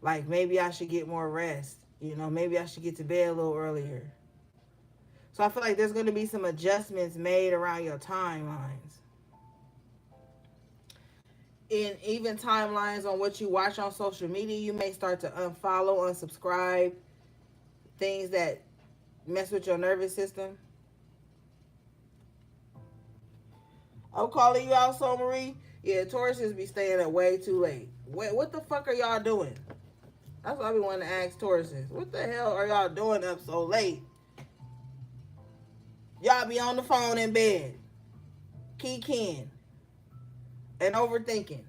Like maybe I should get more rest. Maybe I should get to bed a little earlier. So I feel like there's going to be some adjustments made around your timelines. In even timelines on what you watch on social media, you may start to unfollow, unsubscribe things that mess with your nervous system. I'm calling you out, so Marie. Yeah, Tauruses be staying up way too late. What the fuck are y'all doing? That's what I be wanting to ask Tauruses. What the hell are y'all doing up so late? Y'all be on the phone in bed, keying and overthinking.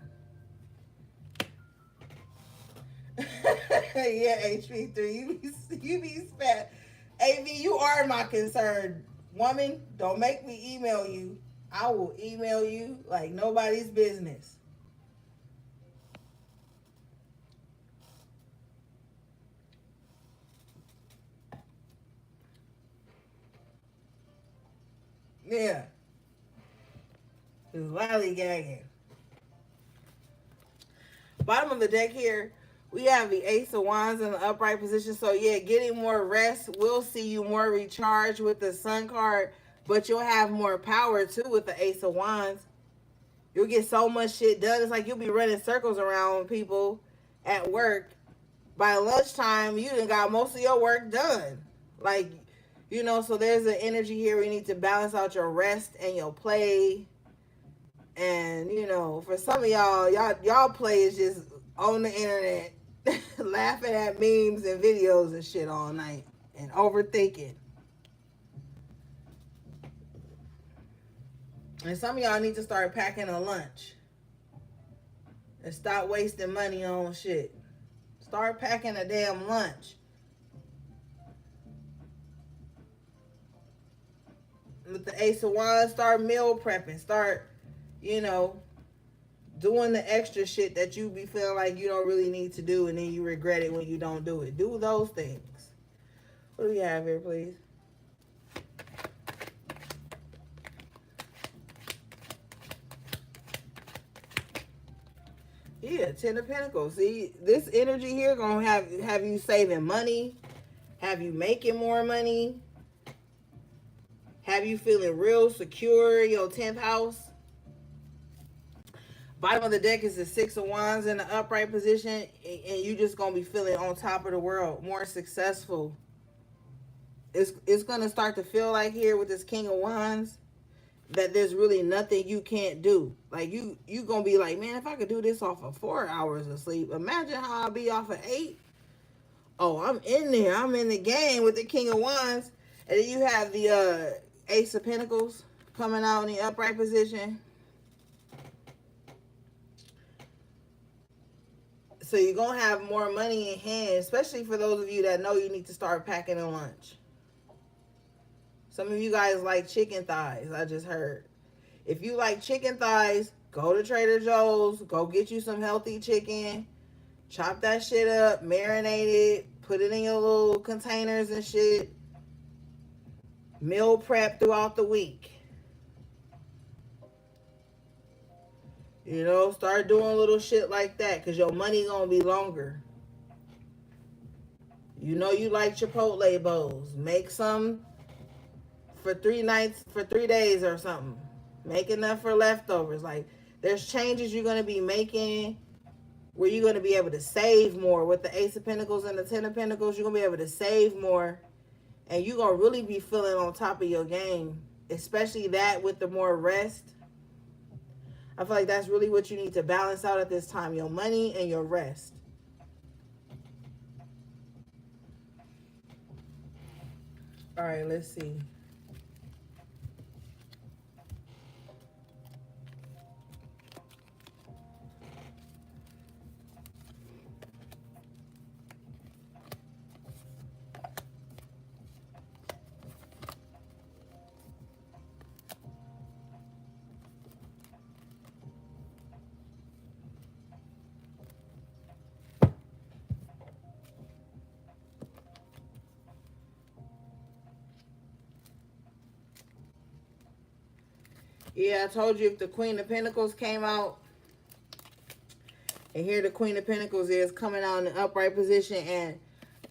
Yeah, HP3, you be spat. AV, you are my concern, woman. Don't make me email you. I will email you like nobody's business. Yeah, just lollygagging. Bottom of the deck here, we have the Ace of Wands in the upright position. So yeah, getting more rest will see you more recharged with the Sun card, but you'll have more power too with the Ace of Wands. You'll get so much shit done. It's like you'll be running circles around people at work. By lunchtime, you done got most of your work done. Like, so there's an energy here. We need to balance out your rest and your play. And, for some of y'all play is just on the internet laughing at memes and videos and shit all night and overthinking. And some of y'all need to start packing a lunch and stop wasting money on shit. Start packing a damn lunch. With the Ace of Wands, start meal prepping. Start, doing the extra shit that you be feeling like you don't really need to do and then you regret it when you don't do it. Do those things. What do we have here, please? Yeah, Ten of Pentacles. See, this energy here gonna have you saving money, have you making more money, have you feeling real secure in your 10th house. Bottom of the deck is the Six of Wands in the upright position, and you just gonna be feeling on top of the world, more successful. It's gonna start to feel like here with this King of Wands that there's really nothing you can't do. Like you gonna be like, man, if I could do this off of 4 hours of sleep, imagine how I'll be off of 8. Oh, I'm in there. I'm in the game with the King of Wands. And then you have the Ace of Pentacles coming out in the upright position. So you're going to have more money in hand, especially for those of you that know you need to start packing a lunch. Some of you guys like chicken thighs, I just heard. If you like chicken thighs, go to Trader Joe's, go get you some healthy chicken, chop that shit up, marinate it, put it in your little containers and shit. Meal prep throughout the week. Start doing little shit like that because your money gonna be longer. You like Chipotle bowls. Make some for 3 nights, for 3 days or something. Make enough for leftovers. Like, there's changes you're gonna be making where you're gonna be able to save more. With the Ace of Pentacles and the Ten of Pentacles, you're gonna be able to save more. And you're gonna really be feeling on top of your game. Especially that with the more rest. I feel like that's really what you need to balance out at this time. Your money and your rest. All right, let's see. Yeah, I told you if the Queen of Pentacles came out, and here the Queen of Pentacles is coming out in the upright position, and,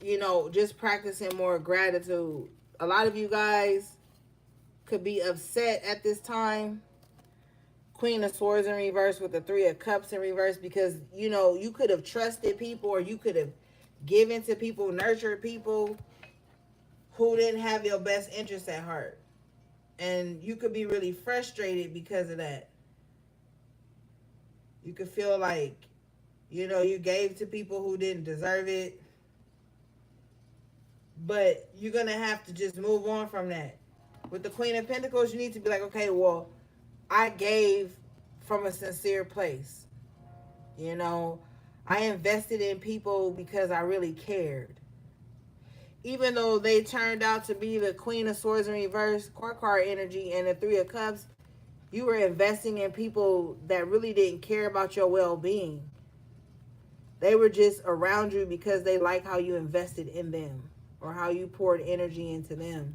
you know, just practicing more gratitude. A lot of you guys could be upset at this time. Queen of Swords in reverse with the Three of Cups in reverse, because, you know, you could have trusted people, or you could have given to people, nurtured people who didn't have your best interest at heart. And you could be really frustrated because of that. You could feel like, you know, you gave to people who didn't deserve it. But you're going to have to just move on from that. With the Queen of Pentacles, you need to be like, okay, well, I gave from a sincere place. You know, I invested in people because I really cared. Even though they turned out to be the Queen of Swords in reverse, court card energy, and the Three of Cups, you were investing in people that really didn't care about your well-being. They were just around you because they like how you invested in them, or how you poured energy into them.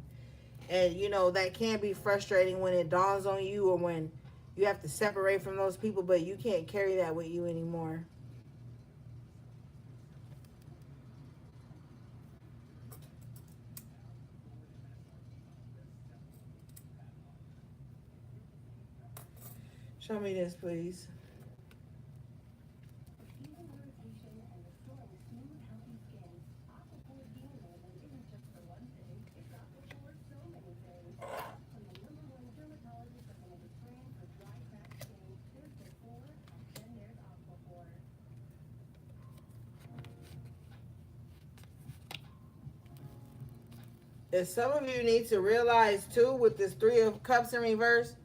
And, you know, that can be frustrating when it dawns on you, or when you have to separate from those people, but you can't carry that with you anymore. Show me this, please. And some of you need to realize too, with this Three of Cups in reverse,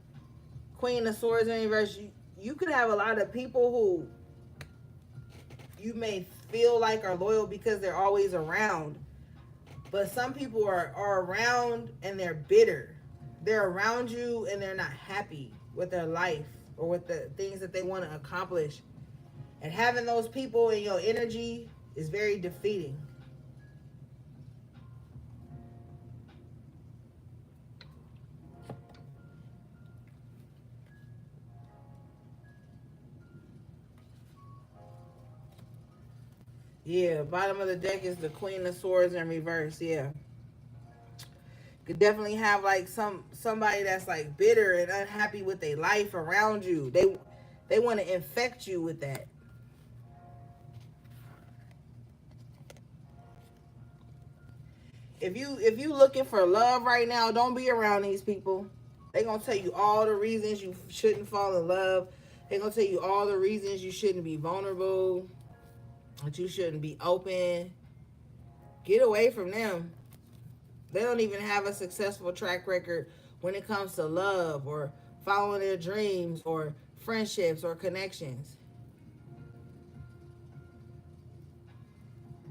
Queen of Swords in reverse, you could have a lot of people who you may feel like are loyal because they're always around. But some people are around and they're bitter. They're around you and they're not happy with their life or with the things that they want to accomplish. And having those people in your energy is very defeating. Yeah, bottom of the deck is the Queen of Swords in reverse. Yeah. Could definitely have like somebody that's like bitter and unhappy with their life around you. They want to infect you with that. If you looking for love right now, don't be around these people. They gonna tell you all the reasons you shouldn't fall in love. They gonna tell you all the reasons you shouldn't be vulnerable, that you shouldn't be open. Get away from them. They don't even have a successful track record when it comes to love, or following their dreams, or friendships, or connections.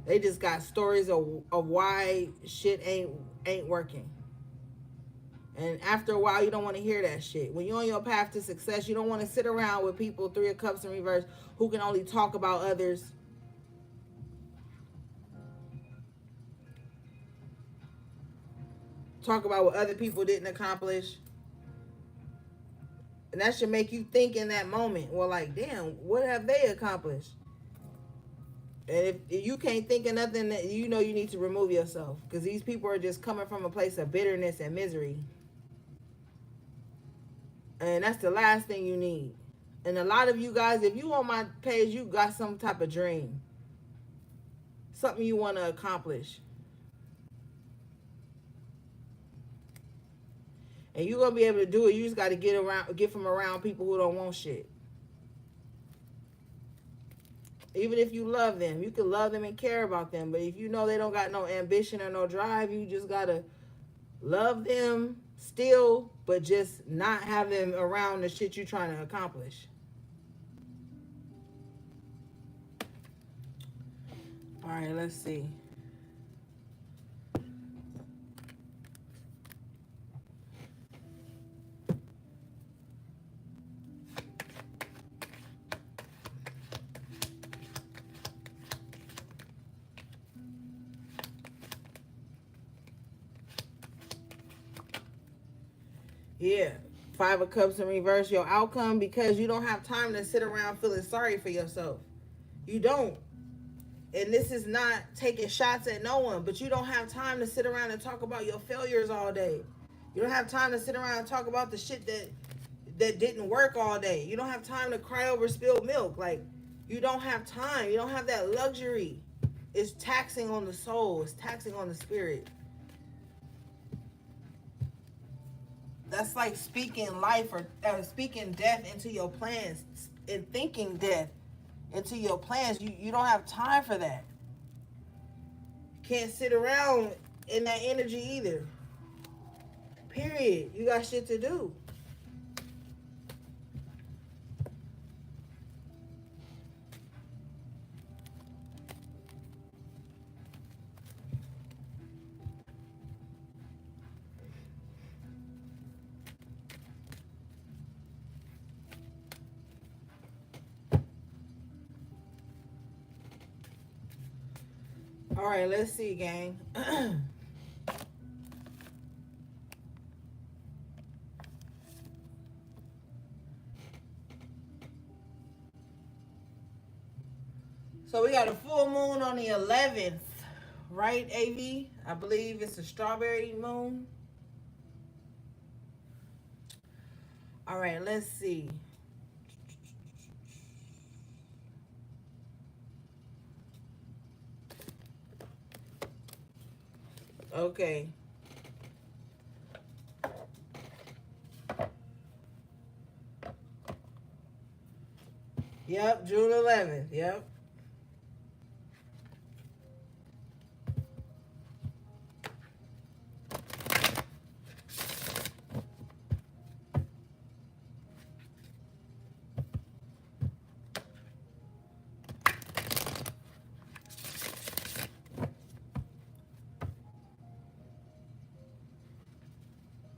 They just got stories of why shit ain't working. And after a while, you don't want to hear that shit. When you're on your path to success, you don't want to sit around with people, Three of Cups in reverse, who can only talk about others. Talk about what other people didn't accomplish. And that should make you think in that moment, well, like, damn, what have they accomplished? And if you can't think of nothing, that you know, you need to remove yourself, because these people are just coming from a place of bitterness and misery. And that's the last thing you need. And a lot of you guys, if you on my page, you got some type of dream, something you want to accomplish. And you're gonna be able to do it. You just gotta get from around people who don't want shit. Even if you love them, you can love them and care about them. But if you know they don't got no ambition or no drive, you just gotta love them still, but just not have them around the shit you're trying to accomplish. All right, let's see. Yeah, Five of Cups in reverse, your outcome, because you don't have time to sit around feeling sorry for yourself. You don't. And this is not taking shots at no one, but you don't have time to sit around and talk about your failures all day. You don't have time to sit around and talk about the shit that didn't work all day. You don't have time to cry over spilled milk. Like, you don't have time. You don't have that luxury. It's taxing on the soul. It's taxing on the spirit. That's like speaking life or speaking death into your plans and thinking death into your plans. You don't have time for that. Can't sit around in that energy either. Period. You got shit to do. All right, let's see, gang. So we got a full moon on the 11th, right, AV? I believe it's a strawberry moon. All right, let's see. Okay. Yep, June 11th. Yep.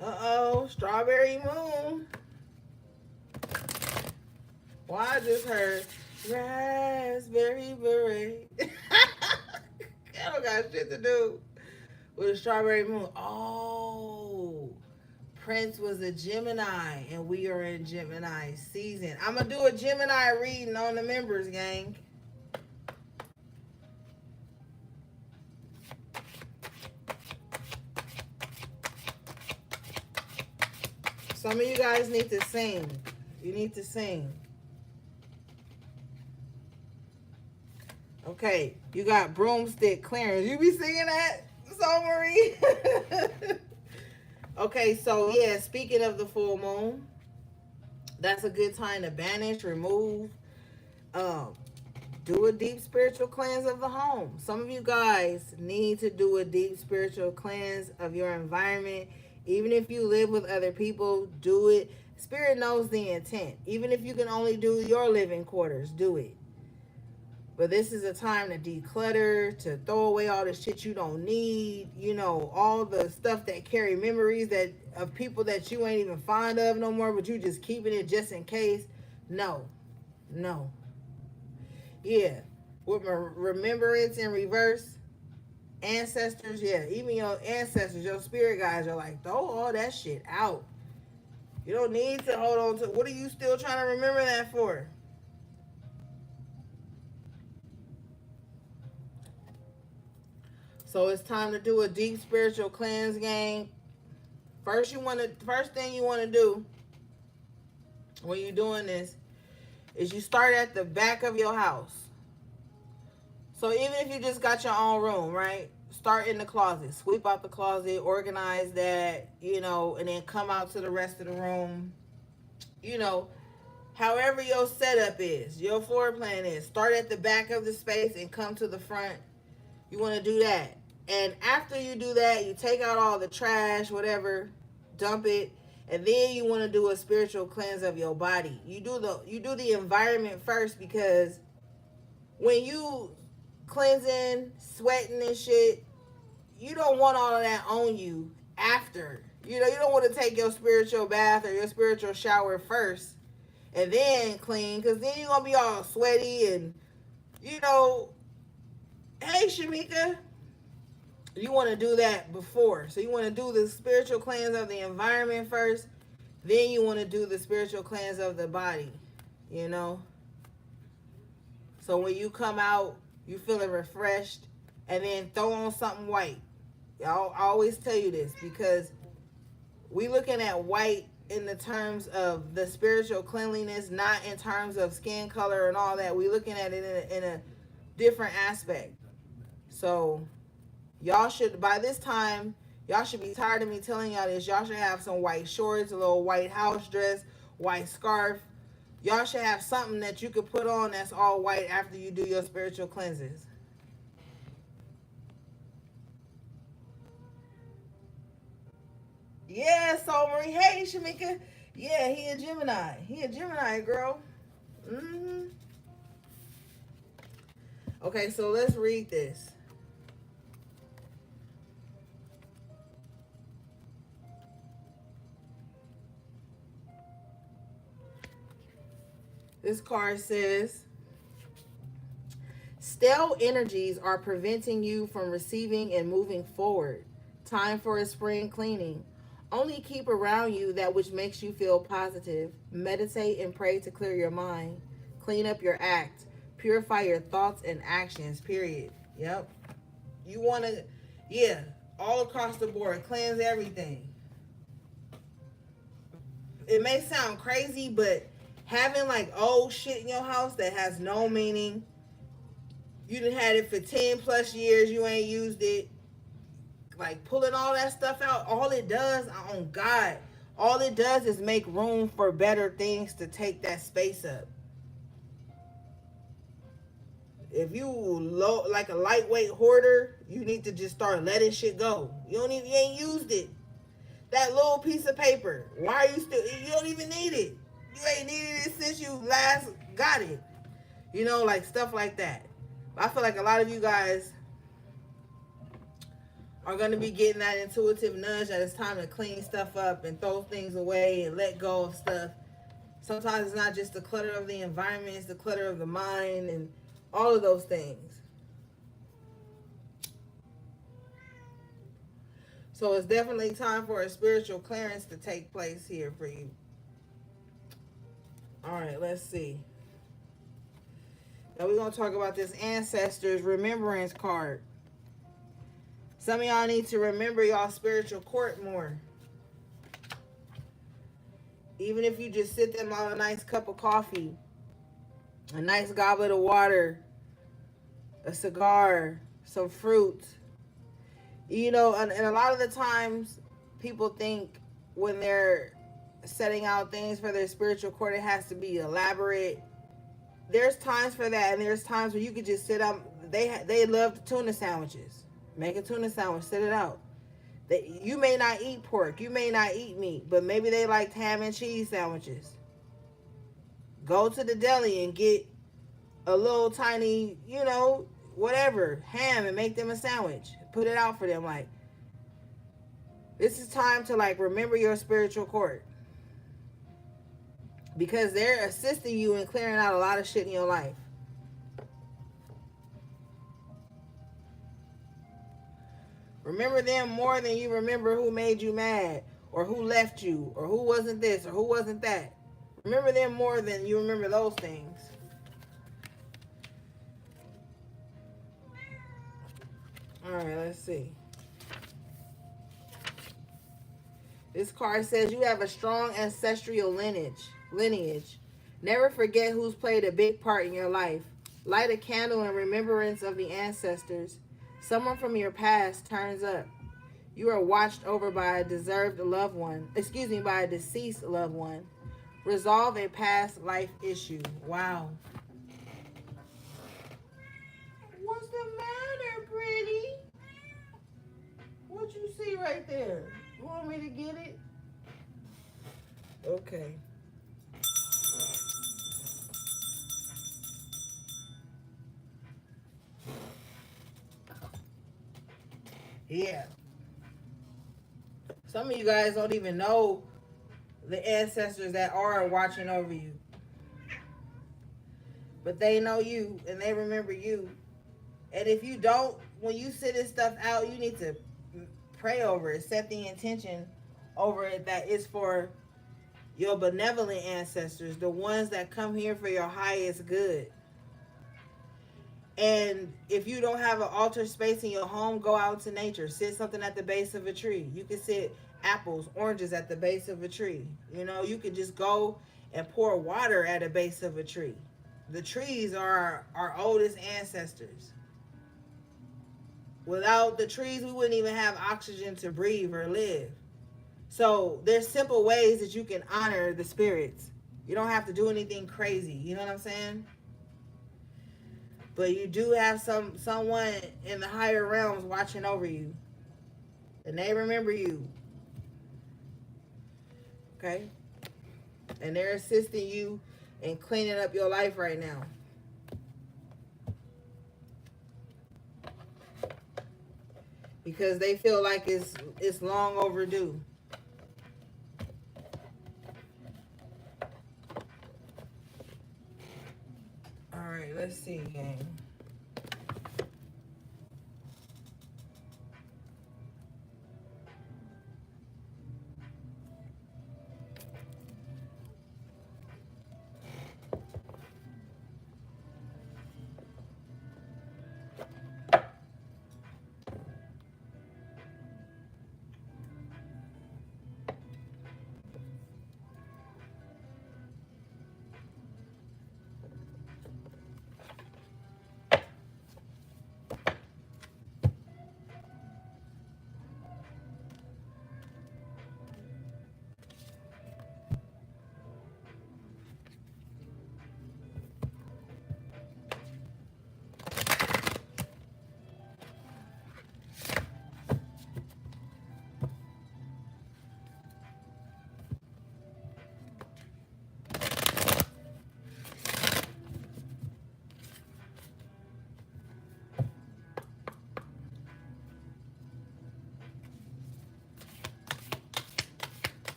Uh-oh, strawberry moon. Well, I just heard raspberry beret. I don't got shit to do with a strawberry moon. Oh, Prince was a Gemini, and we are in Gemini season. I'm going to do a Gemini reading on the members, gang. Some of you guys need to sing. You need to sing. Okay, you got broomstick clearance. You be singing that song, Marie? Okay, so yeah, speaking of the full moon, that's a good time to banish, remove, do a deep spiritual cleanse of the home. Some of you guys need to do a deep spiritual cleanse of your environment. Even if you live with other people, do it. Spirit knows the intent. Even if you can only do your living quarters, do it. But this is a time to declutter, to throw away all the shit you don't need, you know, all the stuff that carry memories that of people that you ain't even fond of no more, but you just keeping it just in case. No. No. Yeah. With remembrance in reverse, ancestors, yeah, even your ancestors, your spirit guides are like, throw all that shit out. You don't need to hold on to, what are you still trying to remember that for? So it's time to do a deep spiritual cleanse, gang. First thing you want to do when you're doing this is you start at the back of your house. So even if you just got your own room, right? Start in the closet. Sweep out the closet, organize that, you know, and then come out to the rest of the room. You know, however your setup is, your floor plan is. Start at the back of the space and come to the front. You want to do that. And after you do that, you take out all the trash, whatever, dump it, and then you want to do a spiritual cleanse of your body. You do the environment first, because when you cleansing, sweating and shit, you don't want all of that on you after. You know, you don't want to take your spiritual bath or your spiritual shower first and then clean, because then you're gonna be all sweaty and, you know, hey Shamika, you want to do that before. So you want to do the spiritual cleanse of the environment first. Then you want to do the spiritual cleanse of the body, you know. So when you come out, you feeling refreshed, and then throw on something white. I always tell you this because we looking at white in the terms of the spiritual cleanliness, not in terms of skin color and all that. We looking at it in a different aspect. So y'all should, by this time, y'all should be tired of me telling y'all this. Y'all should have some white shorts, a little white house dress, white scarf. Y'all should have something that you could put on that's all white after you do your spiritual cleanses. Yeah, so Marie, hey Shamika. Yeah, he a Gemini. He a Gemini, girl. Mm-hmm. Okay, so let's read this. This card says, stale energies are preventing you from receiving and moving forward. Time for a spring cleaning. Only keep around you that which makes you feel positive. Meditate and pray to clear your mind. Clean up your act. Purify your thoughts and actions, period. Yep. You want to, yeah, all across the board, cleanse everything. It may sound crazy, but having like old shit in your house that has no meaning, you done had it for 10 plus years, you ain't used it, like pulling all that stuff out, all it does, on God, all it does is make room for better things to take that space up. If you like a lightweight hoarder, you need to just start letting shit go. You ain't used it. That little piece of paper, why are you still, you don't even need it. You ain't needed it since you last got it. You know, like stuff like that. I feel like a lot of you guys are going to be getting that intuitive nudge that it's time to clean stuff up and throw things away and let go of stuff. Sometimes it's not just the clutter of the environment, it's the clutter of the mind and all of those things. So it's definitely time for a spiritual clearance to take place here for you. All right, let's see. Now we're going to talk about this ancestors remembrance card. Some of y'all need to remember y'all spiritual court more. Even if you just sit them on a nice cup of coffee, a nice goblet of water, a cigar, some fruit. You know, and a lot of the times people think when they're setting out things for their spiritual court, it has to be elaborate. There's times for that, and there's times where you could just sit up. They love tuna sandwiches. Make a tuna sandwich, sit it out. You may not eat pork, you may not eat meat, but maybe they like ham and cheese sandwiches. Go to the deli and get a little tiny, you know, whatever, ham and make them a sandwich. Put it out for them. Like, this is time to like remember your spiritual court. Because they're assisting you in clearing out a lot of shit in your life. Remember them more than you remember who made you mad, or who left you, or who wasn't this, or who wasn't that. Remember them more than you remember those things. All right, let's see. This card says you have a strong ancestral lineage. Never forget who's played a big part in your life. Light a candle in remembrance of the ancestors. Someone from your past turns up. You are watched over by a deserved loved one. By a deceased loved one. Resolve a past life issue. Wow. What's the matter, pretty? What you see right there? You want me to get it? Okay. Yeah. Some of you guys don't even know the ancestors that are watching over you. But they know you and they remember you. And if you don't, when you sit this stuff out, you need to pray over it. Set the intention over it that it's for your benevolent ancestors, the ones that come here for your highest good. And if you don't have an altar space in your home, go out to nature. Sit something at the base of a tree. You can sit apples, oranges at the base of a tree. You know, you can just go and pour water at a base of a tree. The trees are our oldest ancestors. Without the trees, we wouldn't even have oxygen to breathe or live. So there's simple ways that you can honor the spirits. You don't have to do anything crazy. You know what I'm saying? But you do have someone in the higher realms watching over you, and they remember you. Okay, and they're assisting you in cleaning up your life right now. Because they feel like it's long overdue. All right, let's see, gang.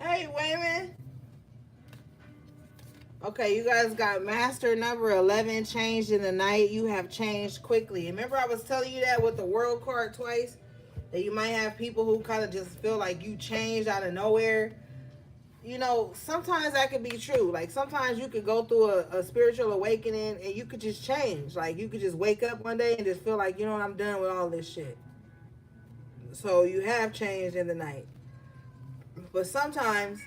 Hey, Wayman. Okay, you guys got master number 11 changed in the night. You have changed quickly. Remember I was telling you that with the world card twice? That you might have people who kind of just feel like you changed out of nowhere. You know, sometimes that could be true. Like sometimes you could go through a spiritual awakening and you could just change. Like you could just wake up one day and just feel like, you know what, I'm done with all this shit. So you have changed in the night. But sometimes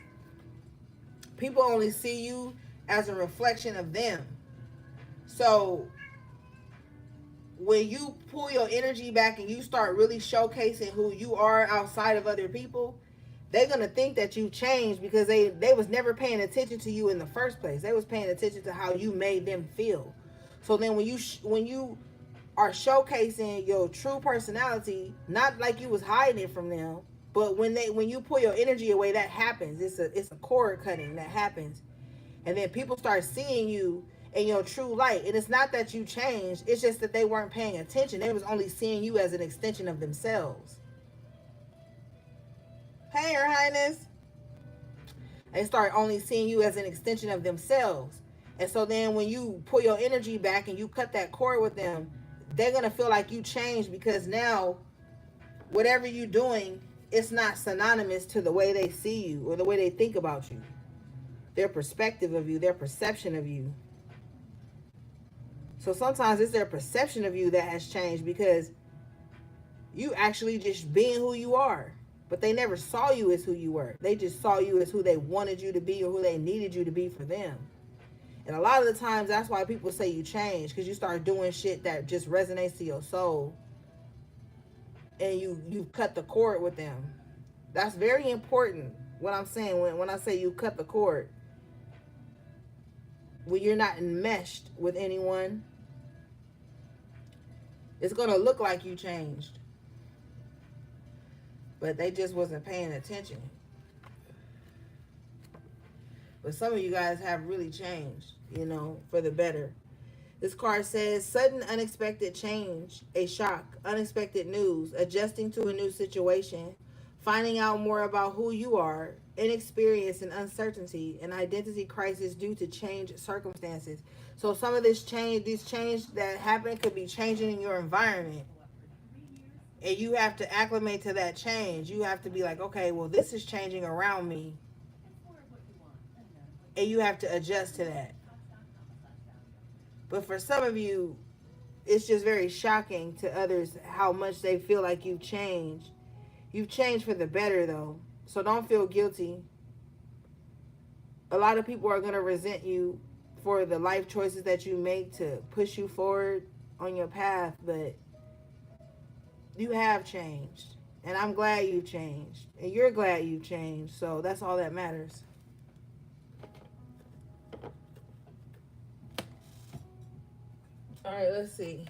people only see you as a reflection of them. So when you pull your energy back and you start really showcasing who you are outside of other people, they're gonna think that you changed because they was never paying attention to you in the first place. They was paying attention to how you made them feel. So then when you are showcasing your true personality, not like you was hiding it from them, but when you pull your energy away, that happens. It's a cord cutting that happens, and then people start seeing you in your true light. And it's not that you changed; it's just that they weren't paying attention. They was only seeing you as an extension of themselves. Hey, Your Highness. They start only seeing you as an extension of themselves. And so then when you pull your energy back and you cut that cord with them, they're going to feel like you changed because now whatever you're doing, it's not synonymous to the way they see you or the way they think about you. Their perspective of you, their perception of you. So sometimes it's their perception of you that has changed because you actually just being who you are. But they never saw you as who you were. They just saw you as who they wanted you to be or who they needed you to be for them. And a lot of the times that's why people say you change, because you start doing shit that just resonates to your soul and you cut the cord with them. That's very important. What I'm saying when I say you cut the cord, when you're not enmeshed with anyone, it's going to look like you changed. But they just wasn't paying attention. But some of you guys have really changed, for the better. This card says, sudden unexpected change, a shock, unexpected news, adjusting to a new situation, finding out more about who you are, inexperience and uncertainty, an identity crisis due to changed circumstances. So some of these change that happen could be changing in your environment. And you have to acclimate to that change. You have to be like, okay, well, this is changing around me. And you have to adjust to that. But for some of you, it's just very shocking to others how much they feel like you've changed. You've changed for the better, though. So don't feel guilty. A lot of people are going to resent you for the life choices that you make to push you forward on your path, but you have changed. And I'm glad you changed. And you're glad you changed. So that's all that matters. All right, let's see.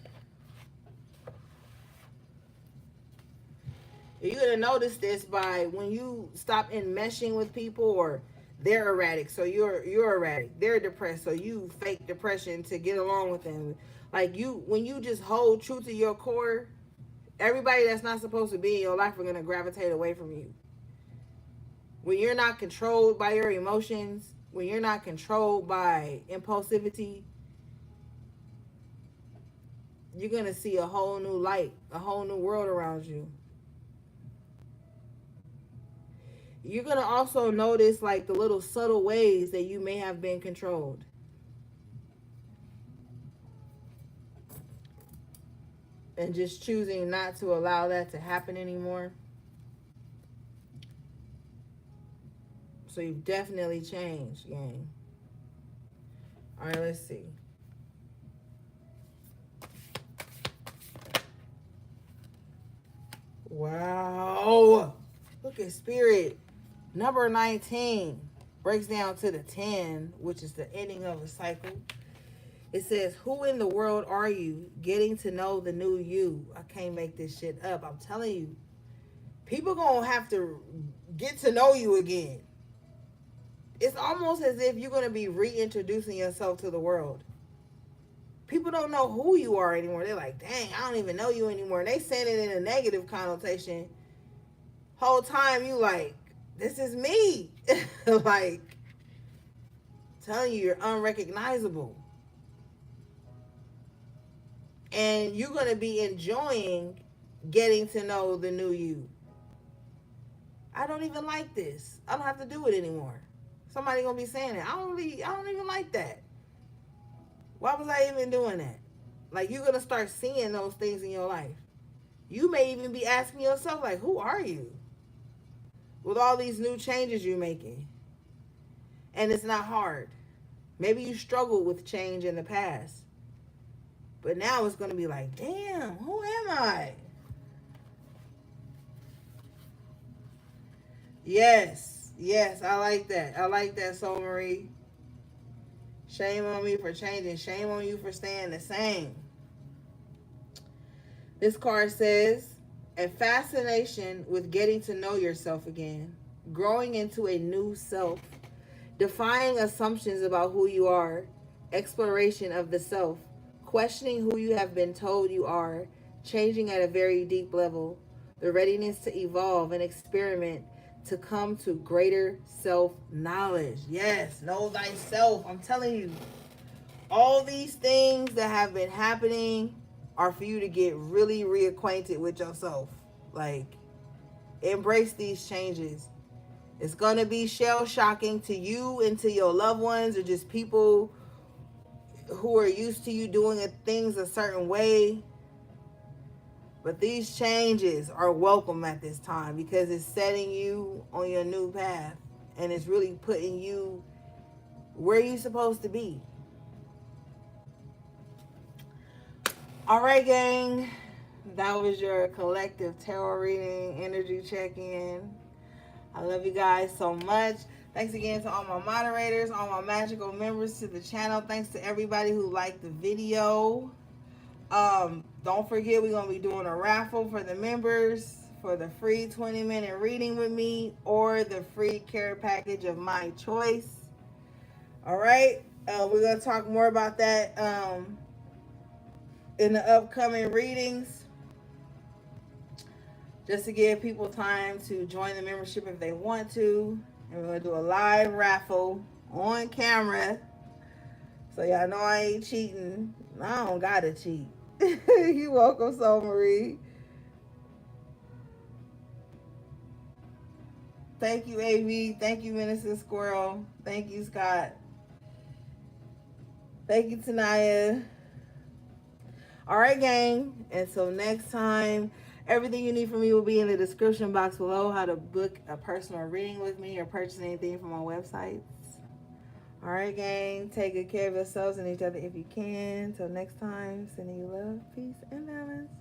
You're going to notice this by when you stop enmeshing with people, or they're erratic, so you're erratic. They're depressed, so you fake depression to get along with them. Like when you just hold true to your core, everybody that's not supposed to be in your life are going to gravitate away from you. When you're not controlled by your emotions, when you're not controlled by impulsivity, you're going to see a whole new light, a whole new world around you. You're going to also notice like the little subtle ways that you may have been controlled. And just choosing not to allow that to happen anymore. So you've definitely changed, gang. All right, let's see. Wow. Look at Spirit. Number 19 breaks down to the 10, which is the ending of a cycle. It says, who in the world are you? Getting to know the new you. I can't make this shit up. I'm telling you. People gonna have to get to know you again. It's almost as if you're gonna be reintroducing yourself to the world. People don't know who you are anymore. They're like, dang, I don't even know you anymore. And they saying it in a negative connotation. Whole time you like, this is me. Like, telling you you're unrecognizable. And you're going to be enjoying getting to know the new you. I don't even like this. I don't have to do it anymore. Somebody going to be saying it. I don't even like that. Why was I even doing that? Like, you're going to start seeing those things in your life. You may even be asking yourself, like, who are you? With all these new changes you're making. And it's not hard. Maybe you struggled with change in the past. But now it's going to be like, damn, who am I? Yes, I like that. I like that, Soul Marie. Shame on me for changing. Shame on you for staying the same. This card says, a fascination with getting to know yourself again, growing into a new self, defying assumptions about who you are, exploration of the self, questioning who you have been told you are, changing at a very deep level, the readiness to evolve and experiment to come to greater self-knowledge. Yes, know thyself. I'm telling you, all these things that have been happening are for you to get really reacquainted with yourself. Like, embrace these changes. It's going to be shell shocking to you and to your loved ones, or just people who are used to you doing things a certain way. But these changes are welcome at this time because it's setting you on your new path. And it's really putting you where you're supposed to be. All right, gang. That was your collective tarot reading, energy check-in. I love you guys so much. Thanks again to all my moderators, all my magical members to the channel. Thanks to everybody who liked the video. Don't forget, we're going to be doing a raffle for the members for the free 20-minute reading with me or the free care package of my choice. All right. We're going to talk more about that in the upcoming readings, just to give people time to join the membership if they want to. And we're going to do a live raffle on camera. So y'all know I ain't cheating. I don't got to cheat. You welcome, Soul Marie. Thank you, AV. Thank you, Minister Squirrel. Thank you, Scott. Thank you, Tanaya. All right, gang. Until next time, everything you need from me will be in the description box below. How to book a personal reading with me or purchase anything from my websites. All right, gang. Take good care of yourselves and each other if you can. Until next time, sending you love, peace, and balance.